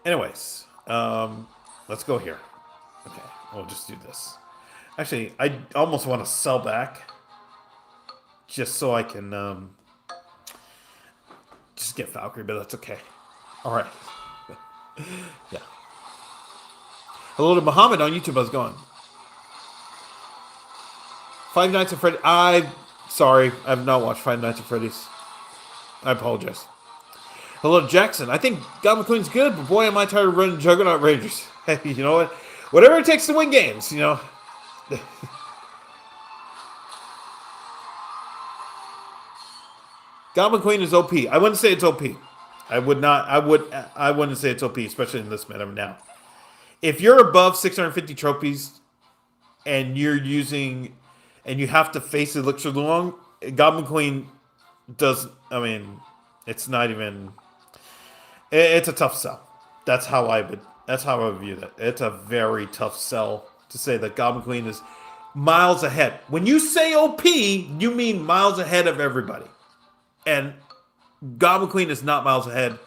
Anyways, let's go here. Okay, we'll just do this. Actually, I almost want to sell back just so I can just get Valkyrie, but that's okay. All right. Yeah. Hello to Muhammad on YouTube. How's it going? Five Nights at Freddy's. Sorry, I have not watched Five Nights at Freddy's. I apologize. Hello to Jackson. I think Goblin Queen's good, but boy, am I tired of running Juggernaut Rangers. Hey, you know what? Whatever it takes to win games, you know. Goblin Queen is OP. I wouldn't say it's OP. I wouldn't say it's OP, especially in this meta now. If you're above 650 trophies and you're using and you have to face Elixir Luong, Goblin Queen it's not even, it's a tough sell. That's how I would view that. It's a very tough sell to say that Goblin Queen is miles ahead. When you say OP, you mean miles ahead of everybody. And Goblin Queen is not miles ahead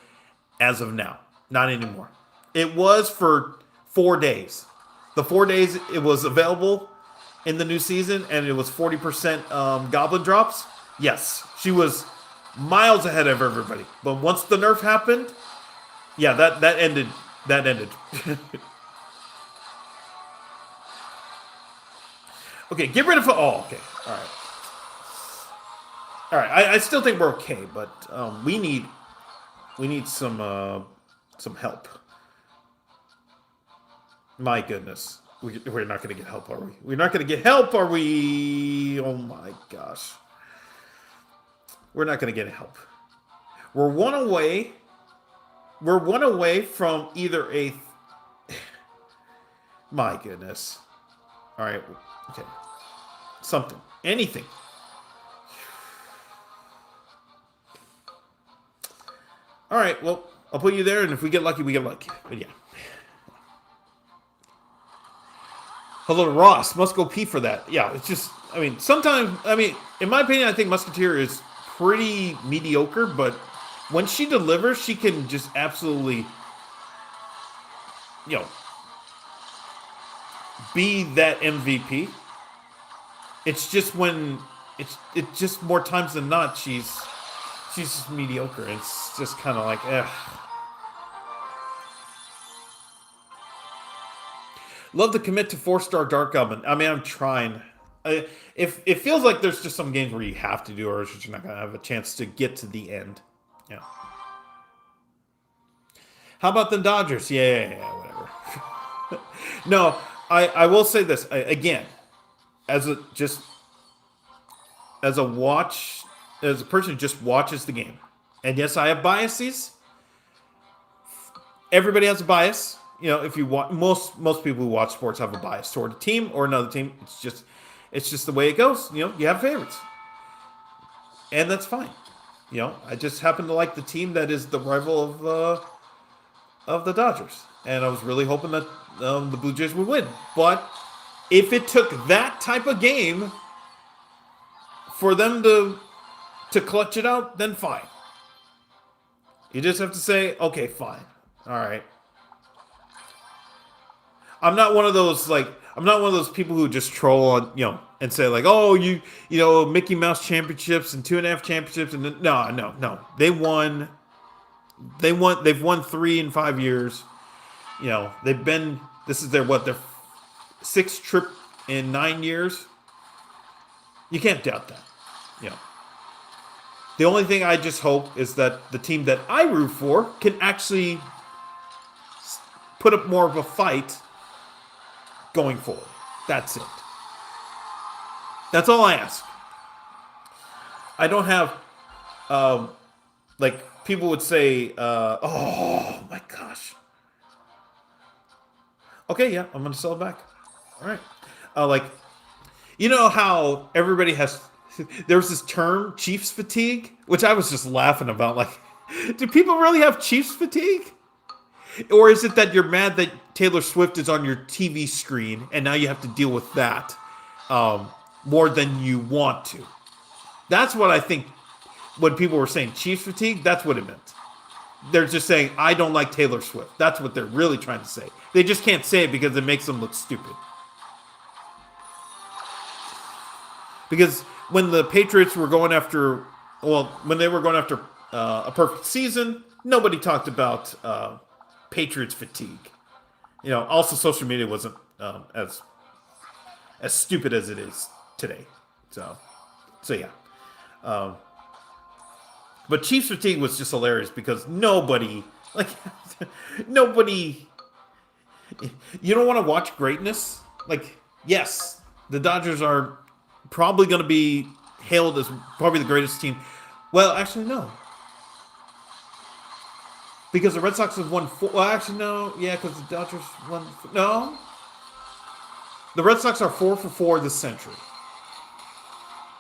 as of now. Not anymore. It was for 4 days. The 4 days it was available in the new season, and it was 40% Goblin drops. Yes, she was miles ahead of everybody. But once the nerf happened, yeah, that ended. That ended. Okay, get rid of it. Oh, okay. All right. All right. I still think we're okay, but we need some help. My goodness. We're not going to get help, are we? We're not going to get help, are we? Oh my gosh. We're not going to get help. We're one away. We're one away from either a... My goodness. All right. Okay. Something. Anything. All right. Well, I'll put you there, and if we get lucky, we get lucky. But yeah. Hello to Ross. Must go pee for that. Yeah, it's just, I mean, sometimes, I mean, in my opinion, I think Musketeer is pretty mediocre, but when she delivers, she can just absolutely, you know, be that MVP. It's just when, it's just more times than not, she's just mediocre. It's just kind of like, eh. Love to commit to 4-star Dark Goblin. I mean, I'm trying. If it feels like there's just some games where you have to do, or you're not going to have a chance to get to the end. Yeah. How about the Dodgers? Yeah, whatever. No, I will say this again, as a person who just watches the game, and yes, I have biases. Everybody has a bias. You know, if you watch, most people who watch sports have a bias toward a team or another team. It's just the way it goes. You know, you have favorites, and that's fine. You know, I just happen to like the team that is the rival of the Dodgers, and I was really hoping that the Blue Jays would win. But if it took that type of game for them to clutch it out, then fine. You just have to say, okay, fine, all right. I'm not one of those people who just troll on, you know, and say like, oh, you know, Mickey Mouse championships and 2.5 championships, and no. They've won 3 in 5 years. You know, this is their 6th trip in 9 years. You can't doubt that. You know. The only thing I just hope is that the team that I root for can actually put up more of a fight going forward. That's it. That's all I ask. I don't have, like people would say, oh my gosh. Okay, yeah, I'm gonna sell it back. All right. Like, you know how everybody has, there's this term, Chiefs fatigue, which I was just laughing about. Like, do people really have Chiefs fatigue? Or is it that you're mad that Taylor Swift is on your TV screen and now you have to deal with that more than you want to? That's what I think when people were saying Chiefs fatigue, that's what it meant. They're just saying, I don't like Taylor Swift. That's what they're really trying to say. They just can't say it because it makes them look stupid. Because when the Patriots were going after, when they were going after a perfect season, nobody talked about Patriots fatigue. You know, also social media wasn't as stupid as it is today. So yeah. But Chiefs fatigue was just hilarious because nobody, you don't want to watch greatness? Like, yes, the Dodgers are probably going to be hailed as probably the greatest team. Well, actually, no. Because the Red Sox have won 4. Well, actually, no. Yeah, because the Dodgers won. No. The Red Sox are 4 for 4 this century.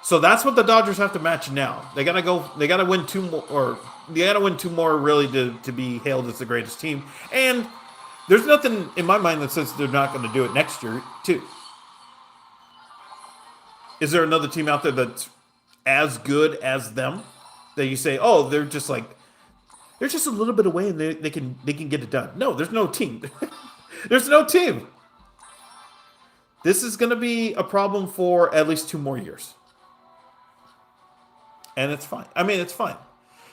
So that's what the Dodgers have to match now. They gotta win 2 more, or they gotta win 2 more really to be hailed as the greatest team. And There's nothing in my mind that says they're not going to do it next year, too. Is there another team out there that's as good as them that you say, oh, they're just a little bit away and they can get it done? No, there's no team. There's no team. This is going to be a problem for at least 2 more years. And it's fine. I mean, it's fine.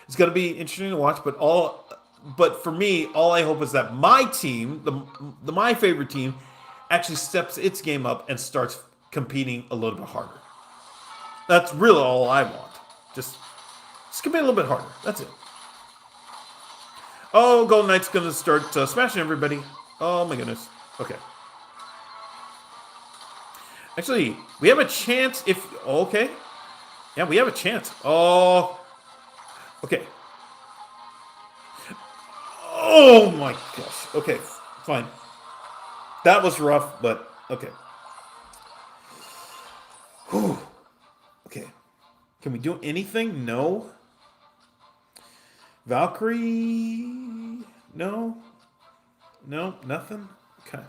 It's going to be interesting to watch, but for me, all I hope is that my team, my favorite team, actually steps its game up and starts competing a little bit harder. That's really all I want. Just compete a little bit harder. That's it. Oh, Golden Knight's going to start smashing everybody. Oh, my goodness. Okay. Actually, we have a chance if... Okay. Yeah, we have a chance. Oh. Okay. Oh, my gosh. Okay, fine. That was rough, but okay. Whew. Okay. Can we do anything? No. Valkyrie? No. No, nothing? Okay.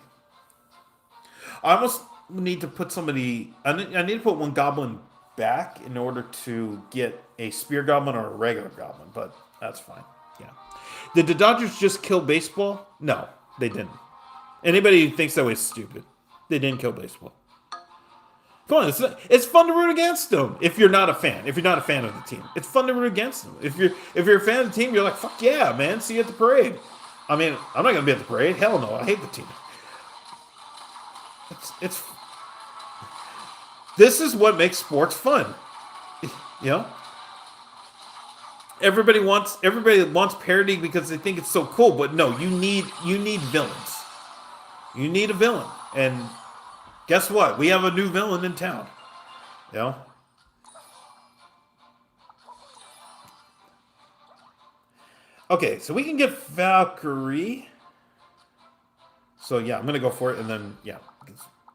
I almost need to put somebody... I need to put one goblin back in order to get a spear goblin or a regular goblin, but that's fine. Yeah. Did the Dodgers just kill baseball? No, they didn't. Anybody who thinks that way is stupid. They didn't kill baseball. Come on, it's fun to root against them if you're not a fan. If you're not a fan of the team, it's fun to root against them. If you're a fan of the team, you're like, fuck yeah, man. See you at the parade. I mean, I'm not gonna be at the parade. Hell no, I hate the team. It's this is what makes sports fun. You know? Everybody wants parody because they think it's so cool, but no, you need villains. You need a villain. And guess what? We have a new villain in town. You know? Okay, so we can get Valkyrie. So yeah, I'm gonna go for it, and then yeah,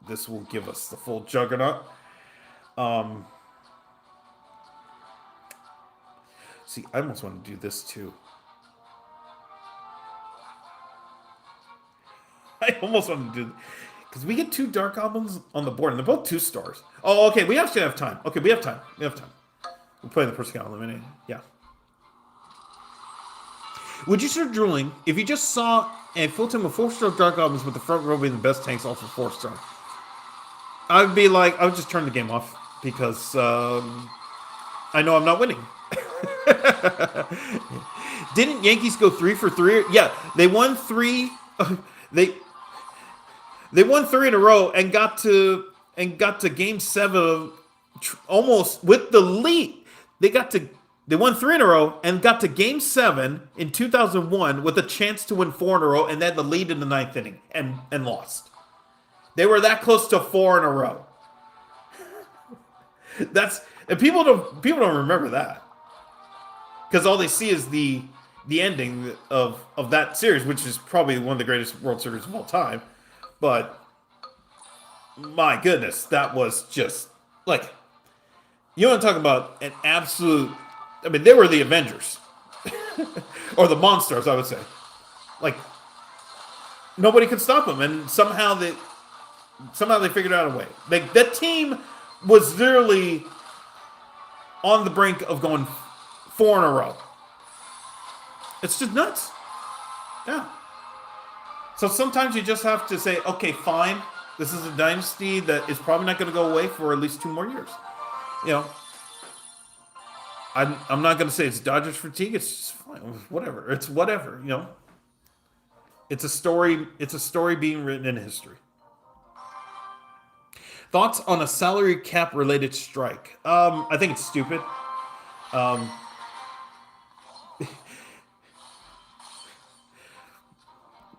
this will give us the full juggernaut. See, I almost want to do this too. I almost want to do, because we get 2 Dark Goblins on the board, and they're both 2 stars. Oh, okay, we actually have time. Okay, we have time. We're playing the person got eliminated. Yeah. Would you start drooling if you just saw a full team of 4-star Dark Goblins with the front row being the best tanks, all for 4-star? I would just turn the game off because I know I'm not winning. Didn't Yankees go 3 for 3? Yeah, they won 3. They won 3 in a row and got to Game 7 almost with the lead. They won 3 in a row and got to Game 7 in 2001 with a chance to win 4 in a row, and they had the lead in the 9th inning and lost. They were that close to 4 in a row. And people don't remember that, because all they see is the ending of that series, which is probably one of the greatest World Series of all time. But my goodness, that was just like, you want to talk about an absolute. I mean, they were the Avengers or the Monsters, I would say. Like, nobody could stop them, and somehow they figured out a way. Like, that team was literally on the brink of going 4 in a row. It's just nuts. Yeah. So sometimes you just have to say, okay, fine. This is a dynasty that is probably not going to go away for at least 2 more years. You know, I'm not going to say it's Dodgers fatigue. It's just fine. Whatever. It's whatever. You know, it's a story. It's a story being written in history. Thoughts on a salary cap related strike? I think it's stupid. I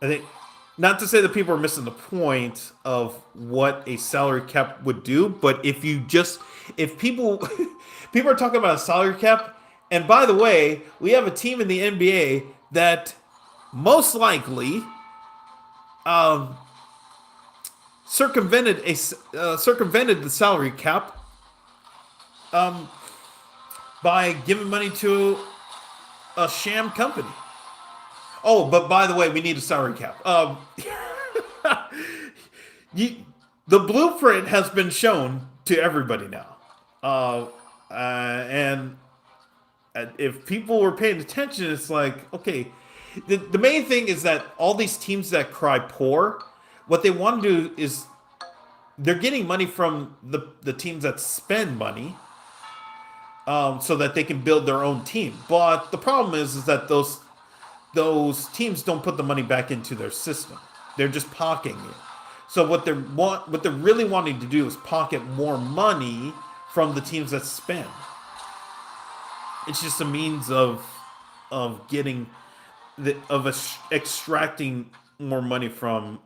think, not to say that people are missing the point of what a salary cap would do, but if people are talking about a salary cap, and by the way, we have a team in the NBA that most likely circumvented the salary cap by giving money to a sham company. Oh, but by the way, we need a salary cap. You, the blueprint has been shown to everybody now, uh, and if people were paying attention, it's like, okay, the main thing is that all these teams that cry poor, what they want to do is they're getting money from the teams that spend money, so that they can build their own team. But the problem is that those teams don't put the money back into their system. They're just pocketing it. So what they're really wanting to do is pocket more money from the teams that spend. It's just a means of getting extracting more money from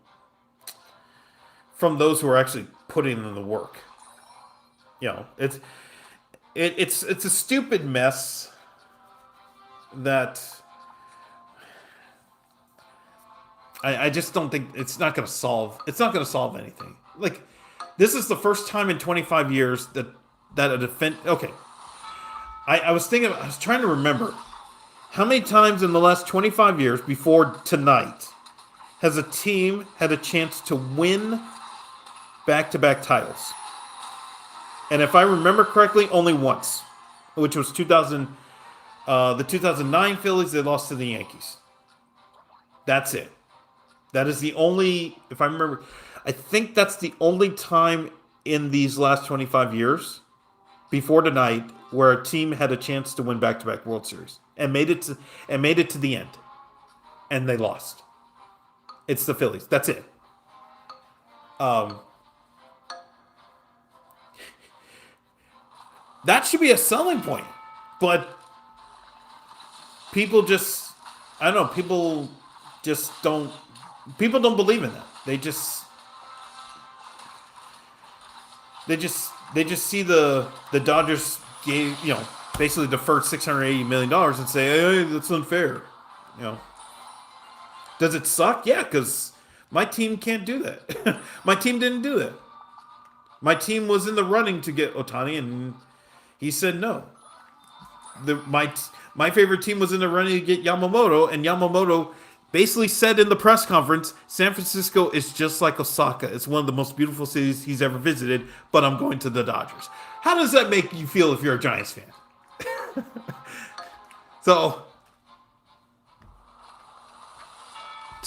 those who are actually putting in the work. It's a stupid mess that I just don't think it's not going to solve. It's not going to solve anything. Like, this is the first time in 25 years that a defense. Okay, I was thinking. I was trying to remember how many times in the last 25 years before tonight has a team had a chance to win back-to-back titles. And if I remember correctly, only once, which was the 2009 Phillies. They lost to the Yankees. That's it. That is the only, if I remember, I think that's the only time in these last 25 years before tonight where a team had a chance to win back-to-back World Series and made it to the end, and they lost. It's the Phillies. That's it. That should be a selling point, but people just, I don't know, people don't believe in that. They just see the Dodgers gave, basically deferred $680 million and say, hey, that's unfair. Does it suck? Yeah, because my team can't do that. My team didn't do that. My team was in the running to get Ohtani, and he said no. My favorite team was in the running to get Yamamoto, and Yamamoto basically said in the press conference, San Francisco is just like Osaka. It's one of the most beautiful cities he's ever visited, but I'm going to the Dodgers. How does that make you feel if you're a Giants fan? So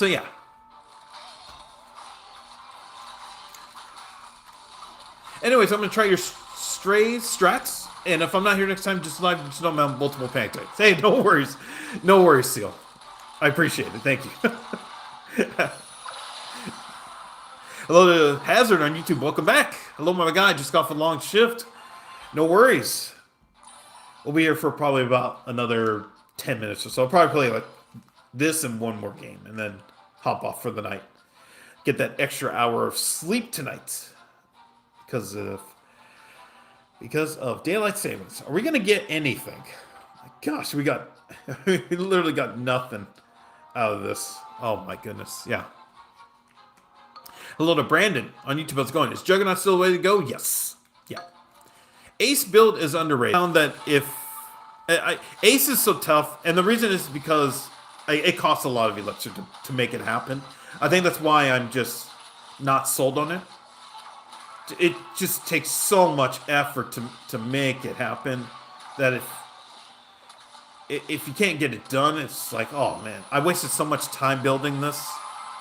yeah. Anyways, I'm going to try your strats. And if I'm not here next time, just know I'm on multiple panic attacks. Hey, no worries. No worries, Seal. I appreciate it. Thank you. Hello to Hazard on YouTube. Welcome back. Hello, my guy. Just got off a long shift. No worries. We'll be here for probably about another 10 minutes or so. I'll probably play like this and one more game and then hop off for the night. Get that extra hour of sleep tonight because of daylight savings. Are we going to get anything? Gosh, we literally got nothing out of this. Oh my goodness. Yeah. Hello to Brandon on YouTube. How's it going? Is Juggernaut still the way to go? Yes. Yeah. Ace build is underrated. I found that Ace is so tough, and the reason is because it costs a lot of Elixir to make it happen. I think that's why I'm just not sold on it. It just takes so much effort to make it happen that if you can't get it done, it's like, oh man, I wasted so much time building this,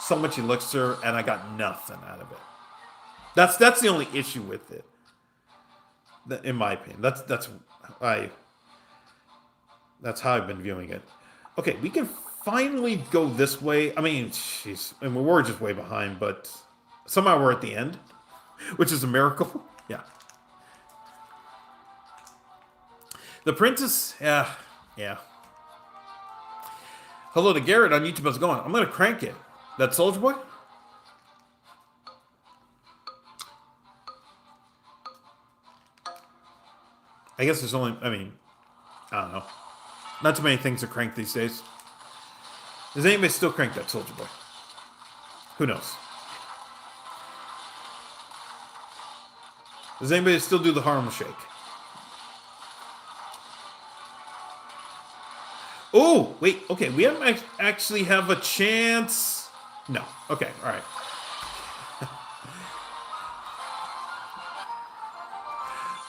so much Elixir, and I got nothing out of it. That's the only issue with it, in my opinion. That's how I've been viewing it. Okay, we can finally go this way. I mean, jeez, and we're just way behind, but somehow we're at the end, which is a miracle. Yeah. The Princess, yeah. Hello to Garrett on YouTube. How's it going? I'm going to crank it. That Soldier Boy? I guess there's only, I don't know. Not too many things to crank these days. Does anybody still crank that Soldier Boy? Who knows? Does anybody still do the Harlem Shake? Oh, wait. Okay, we haven't actually have a chance. No. Okay, all right.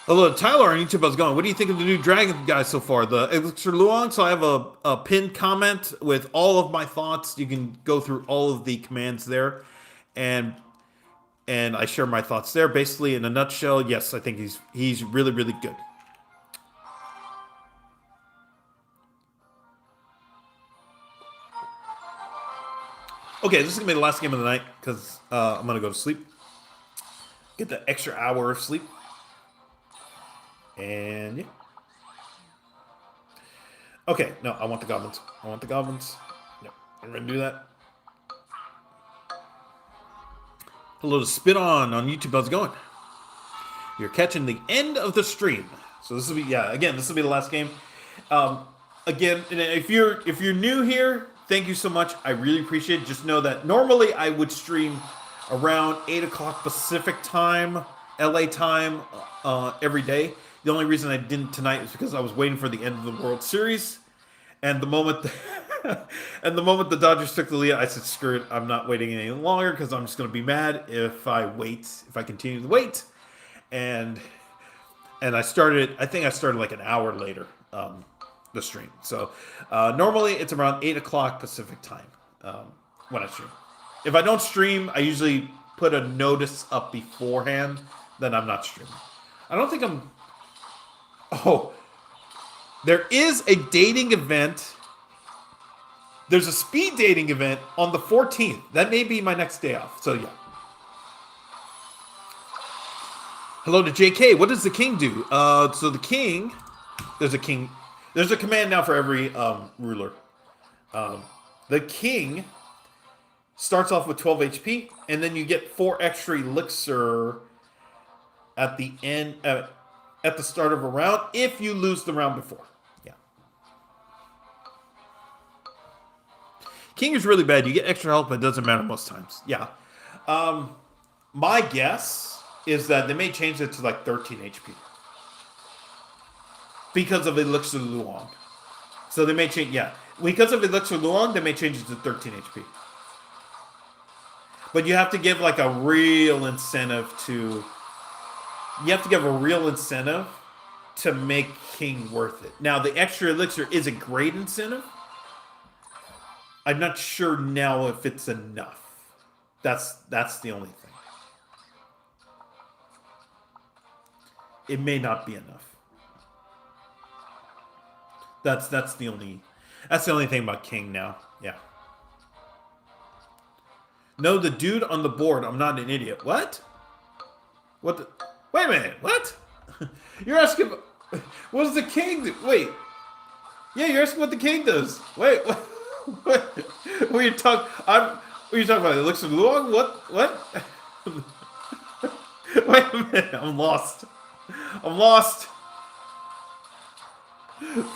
Hello, Tyler on YouTube. How's it going? What do you think of the new Dragon guy so far? The Elixir Luong. So I have a pinned comment with all of my thoughts. You can go through all of the commands there, and I share my thoughts there. Basically, in a nutshell, yes, I think he's really really good. Okay, this is gonna be the last game of the night because I'm gonna go to sleep. Get the extra hour of sleep, and yeah. Okay, no, I want the goblins. I want the goblins. No, I'm gonna do that. Hello to Spit on YouTube. How's it going? You're catching the end of the stream, so this will be Again, this will be the last game. Again, if you're new here, thank you so much. I really appreciate it. Just know that normally I would stream around 8 o'clock Pacific time, LA time, every day. The only reason I didn't tonight is because I was waiting for the end of the World Series, and the moment the Dodgers took the lead, I said, "Screw it! I'm not waiting any longer because I'm just going to be mad if I continue to wait." And I started. I think I started like an hour later. The stream. So normally it's around 8 o'clock Pacific time when I stream. If I don't stream, I usually put a notice up beforehand that I'm not streaming. I don't think I'm. Oh, there is a dating event. There's a speed dating event on the 14th. That may be my next day off. So yeah. Hello to JK. What does the king do? So the king, there's a king. There's a command now for every ruler. The king starts off with 12 HP, and then you get 4 extra elixir at the end, at the start of a round, if you lose the round before. Yeah. King is really bad. You get extra health, but it doesn't matter most times. Yeah. My guess is that they may change it to like 13 HP. Because of Elixir Luong. So they may change, yeah. Because of Elixir Luong, they may change it to 13 HP. But you have to give like a real incentive to... You have to give a real incentive to make King worth it. Now, the extra elixir is a great incentive. I'm not sure now if it's enough. That's the only thing. It may not be enough. That's the only thing about King now. Yeah. No, the dude on the board. I'm not an idiot. What? What? Wait a minute. What? You're asking. What does the king do? Wait. Yeah, you're asking what the king does. Wait. What are you talking? What are you talking about? Elixir Luong? What? Wait a minute. I'm lost.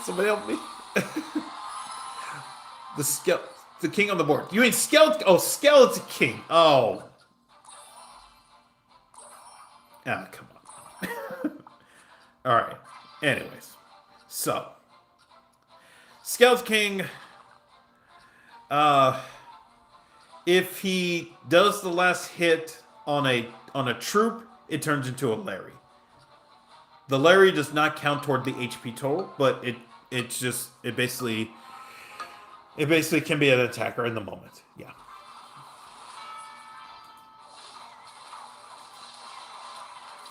Somebody help me. The king on the board. You mean skeleton? Oh, skeleton king. Oh. Ah, come on. All right. Anyways, so skeleton king. If he does the last hit on a troop, it turns into a Larry. The Larry does not count toward the HP total, but it basically can be an attacker in the moment. Yeah.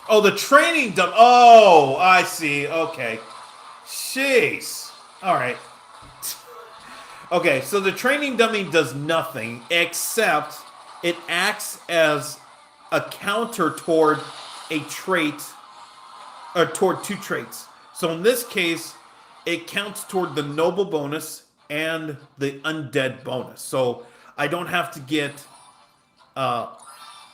Oh, the training dump. Oh, I see. Okay. Jeez. All right. Okay, so the training dummy does nothing except it acts as a counter toward a trait, or toward 2 traits. So in this case, it counts toward the noble bonus and the undead bonus. So I don't have to get I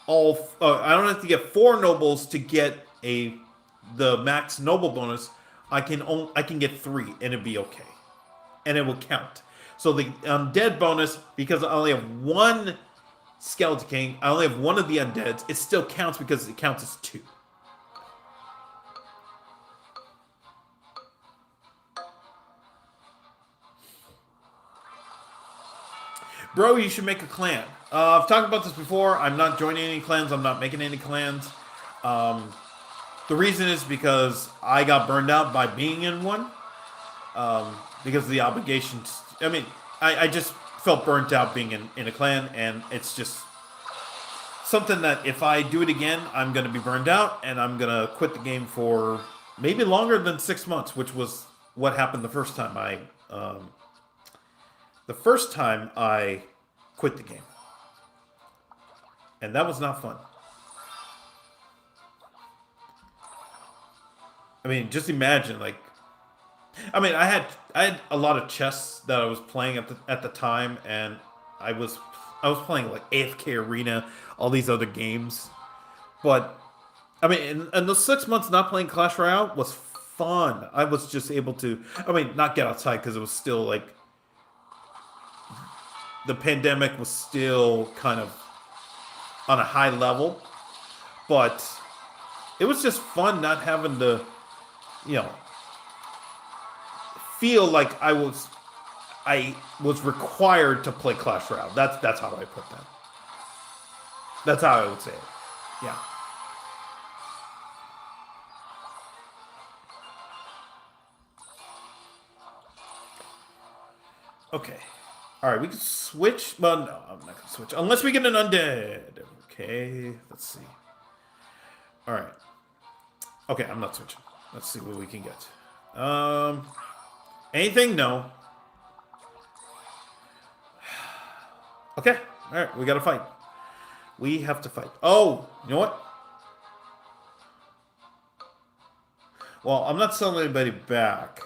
don't have to get 4 nobles to get the max noble bonus. I can get 3 and it'd be okay, and it will count. So the undead bonus, because I only have 1 skeleton king, I only have 1 of the undeads. It still counts because it counts as 2. Bro, you should make a clan. I've talked about this before. I'm not joining any clans. I'm not making any clans. Um, the reason is because I got burned out by being in one. Because of the obligations. I mean, I just felt burnt out being in a clan, and it's just something that if I do it again, I'm going to be burned out, and I'm going to quit the game for maybe longer than 6 months, which was what happened the first time I quit the game, and that was not fun. I mean, just imagine, like, I mean, I had a lot of chess that I was playing at the time, and I was playing like AFK Arena, all these other games. But I mean, and those 6 months not playing Clash Royale was fun. I was just able to, I mean, not get outside because it was still like the pandemic was still kind of on a high level, but it was just fun not having to, you know, feel like I was required to play Clash Royale. That's how I put that. That's how I would say it. Yeah. Okay. All right, we can switch. Well, no, I'm not gonna switch unless we get an undead. Okay, let's see. All right. Okay, I'm not switching. Let's see what we can get. Anything? No. Okay. All right, we gotta fight. We have to fight. Oh, you know what? Well, I'm not selling anybody back.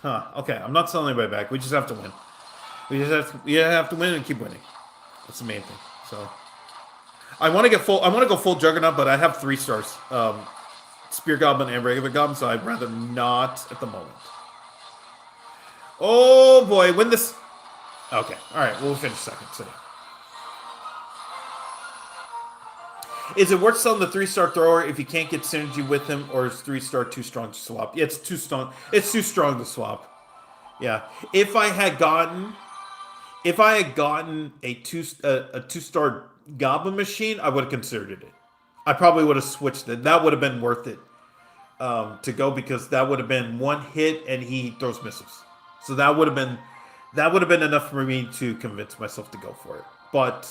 Huh. Okay, I'm not selling anybody back. We just have to win. We have to win and keep winning. That's the main thing. So I want to get full. I want to go full Juggernaut, but I have 3 stars. Spear Goblin and regular Goblin, so I'd rather not at the moment. Oh boy, win this. Okay, all right, we'll finish second. So. Is it worth selling the 3-star thrower if you can't get synergy with him, or is 3-star too strong to swap? Yeah, it's too strong. It's too strong to swap. Yeah, if I had gotten a 2-star Goblin machine, I would have considered it. I probably would have switched it. That would have been worth it to go, because that would have been 1 hit and he throws missiles. So that would have been enough for me to convince myself to go for it. But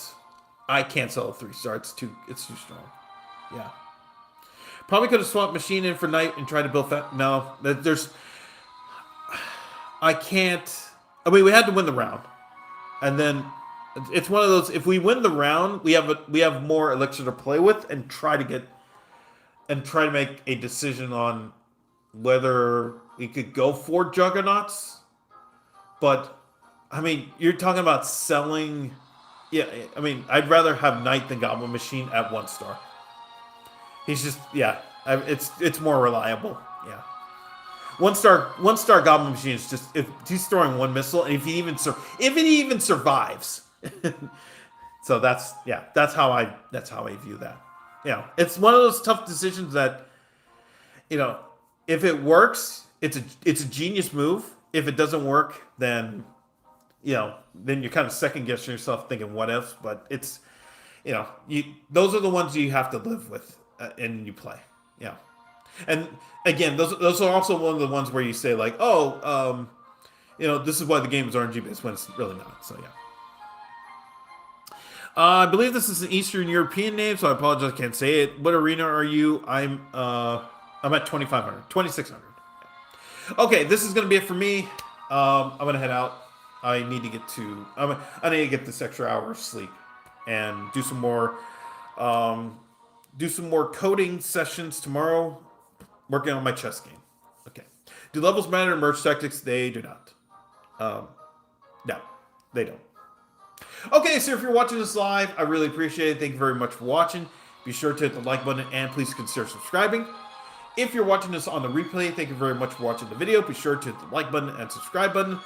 I can't sell a 3-star. It's too strong. Yeah. Probably could have swapped machine in for Knight and tried to build fat. No, I can't. I mean, we had to win the round, and then it's one of those. If we win the round, we have more elixir to play with and try to make a decision on whether we could go for Juggernauts. But I mean, you're talking about selling. Yeah, I mean, I'd rather have Knight than Goblin Machine at 1 star. He's just, yeah, it's more reliable. Yeah, 1 star Goblin Machine is just, if he's throwing 1 missile, and if it even survives. So that's how I view that. You know, it's one of those tough decisions that, you know, if it works, it's a genius move. If it doesn't work, then, you know, then you're kind of second guessing yourself, thinking what if. But it's, you know, those are the ones you have to live with and you play. Yeah, and again, those are also one of the ones where you say like, oh, you know, this is why the game is RNG based when it's really not. So yeah. I believe this is an Eastern European name, so I apologize, I can't say it. What arena are you? I'm at 2,500, 2,600. Okay, this is gonna be it for me. I'm gonna head out. I need to get this extra hour of sleep and do some more coding sessions tomorrow, working on my chess game. Okay. Do levels matter in merge tactics? They do not. No, they don't. Okay, so if you're watching this live, I really appreciate it. Thank you very much for watching. Be sure to hit the like button and please consider subscribing. If you're watching this on the replay, thank you very much for watching the video. Be sure to hit the like button and subscribe button.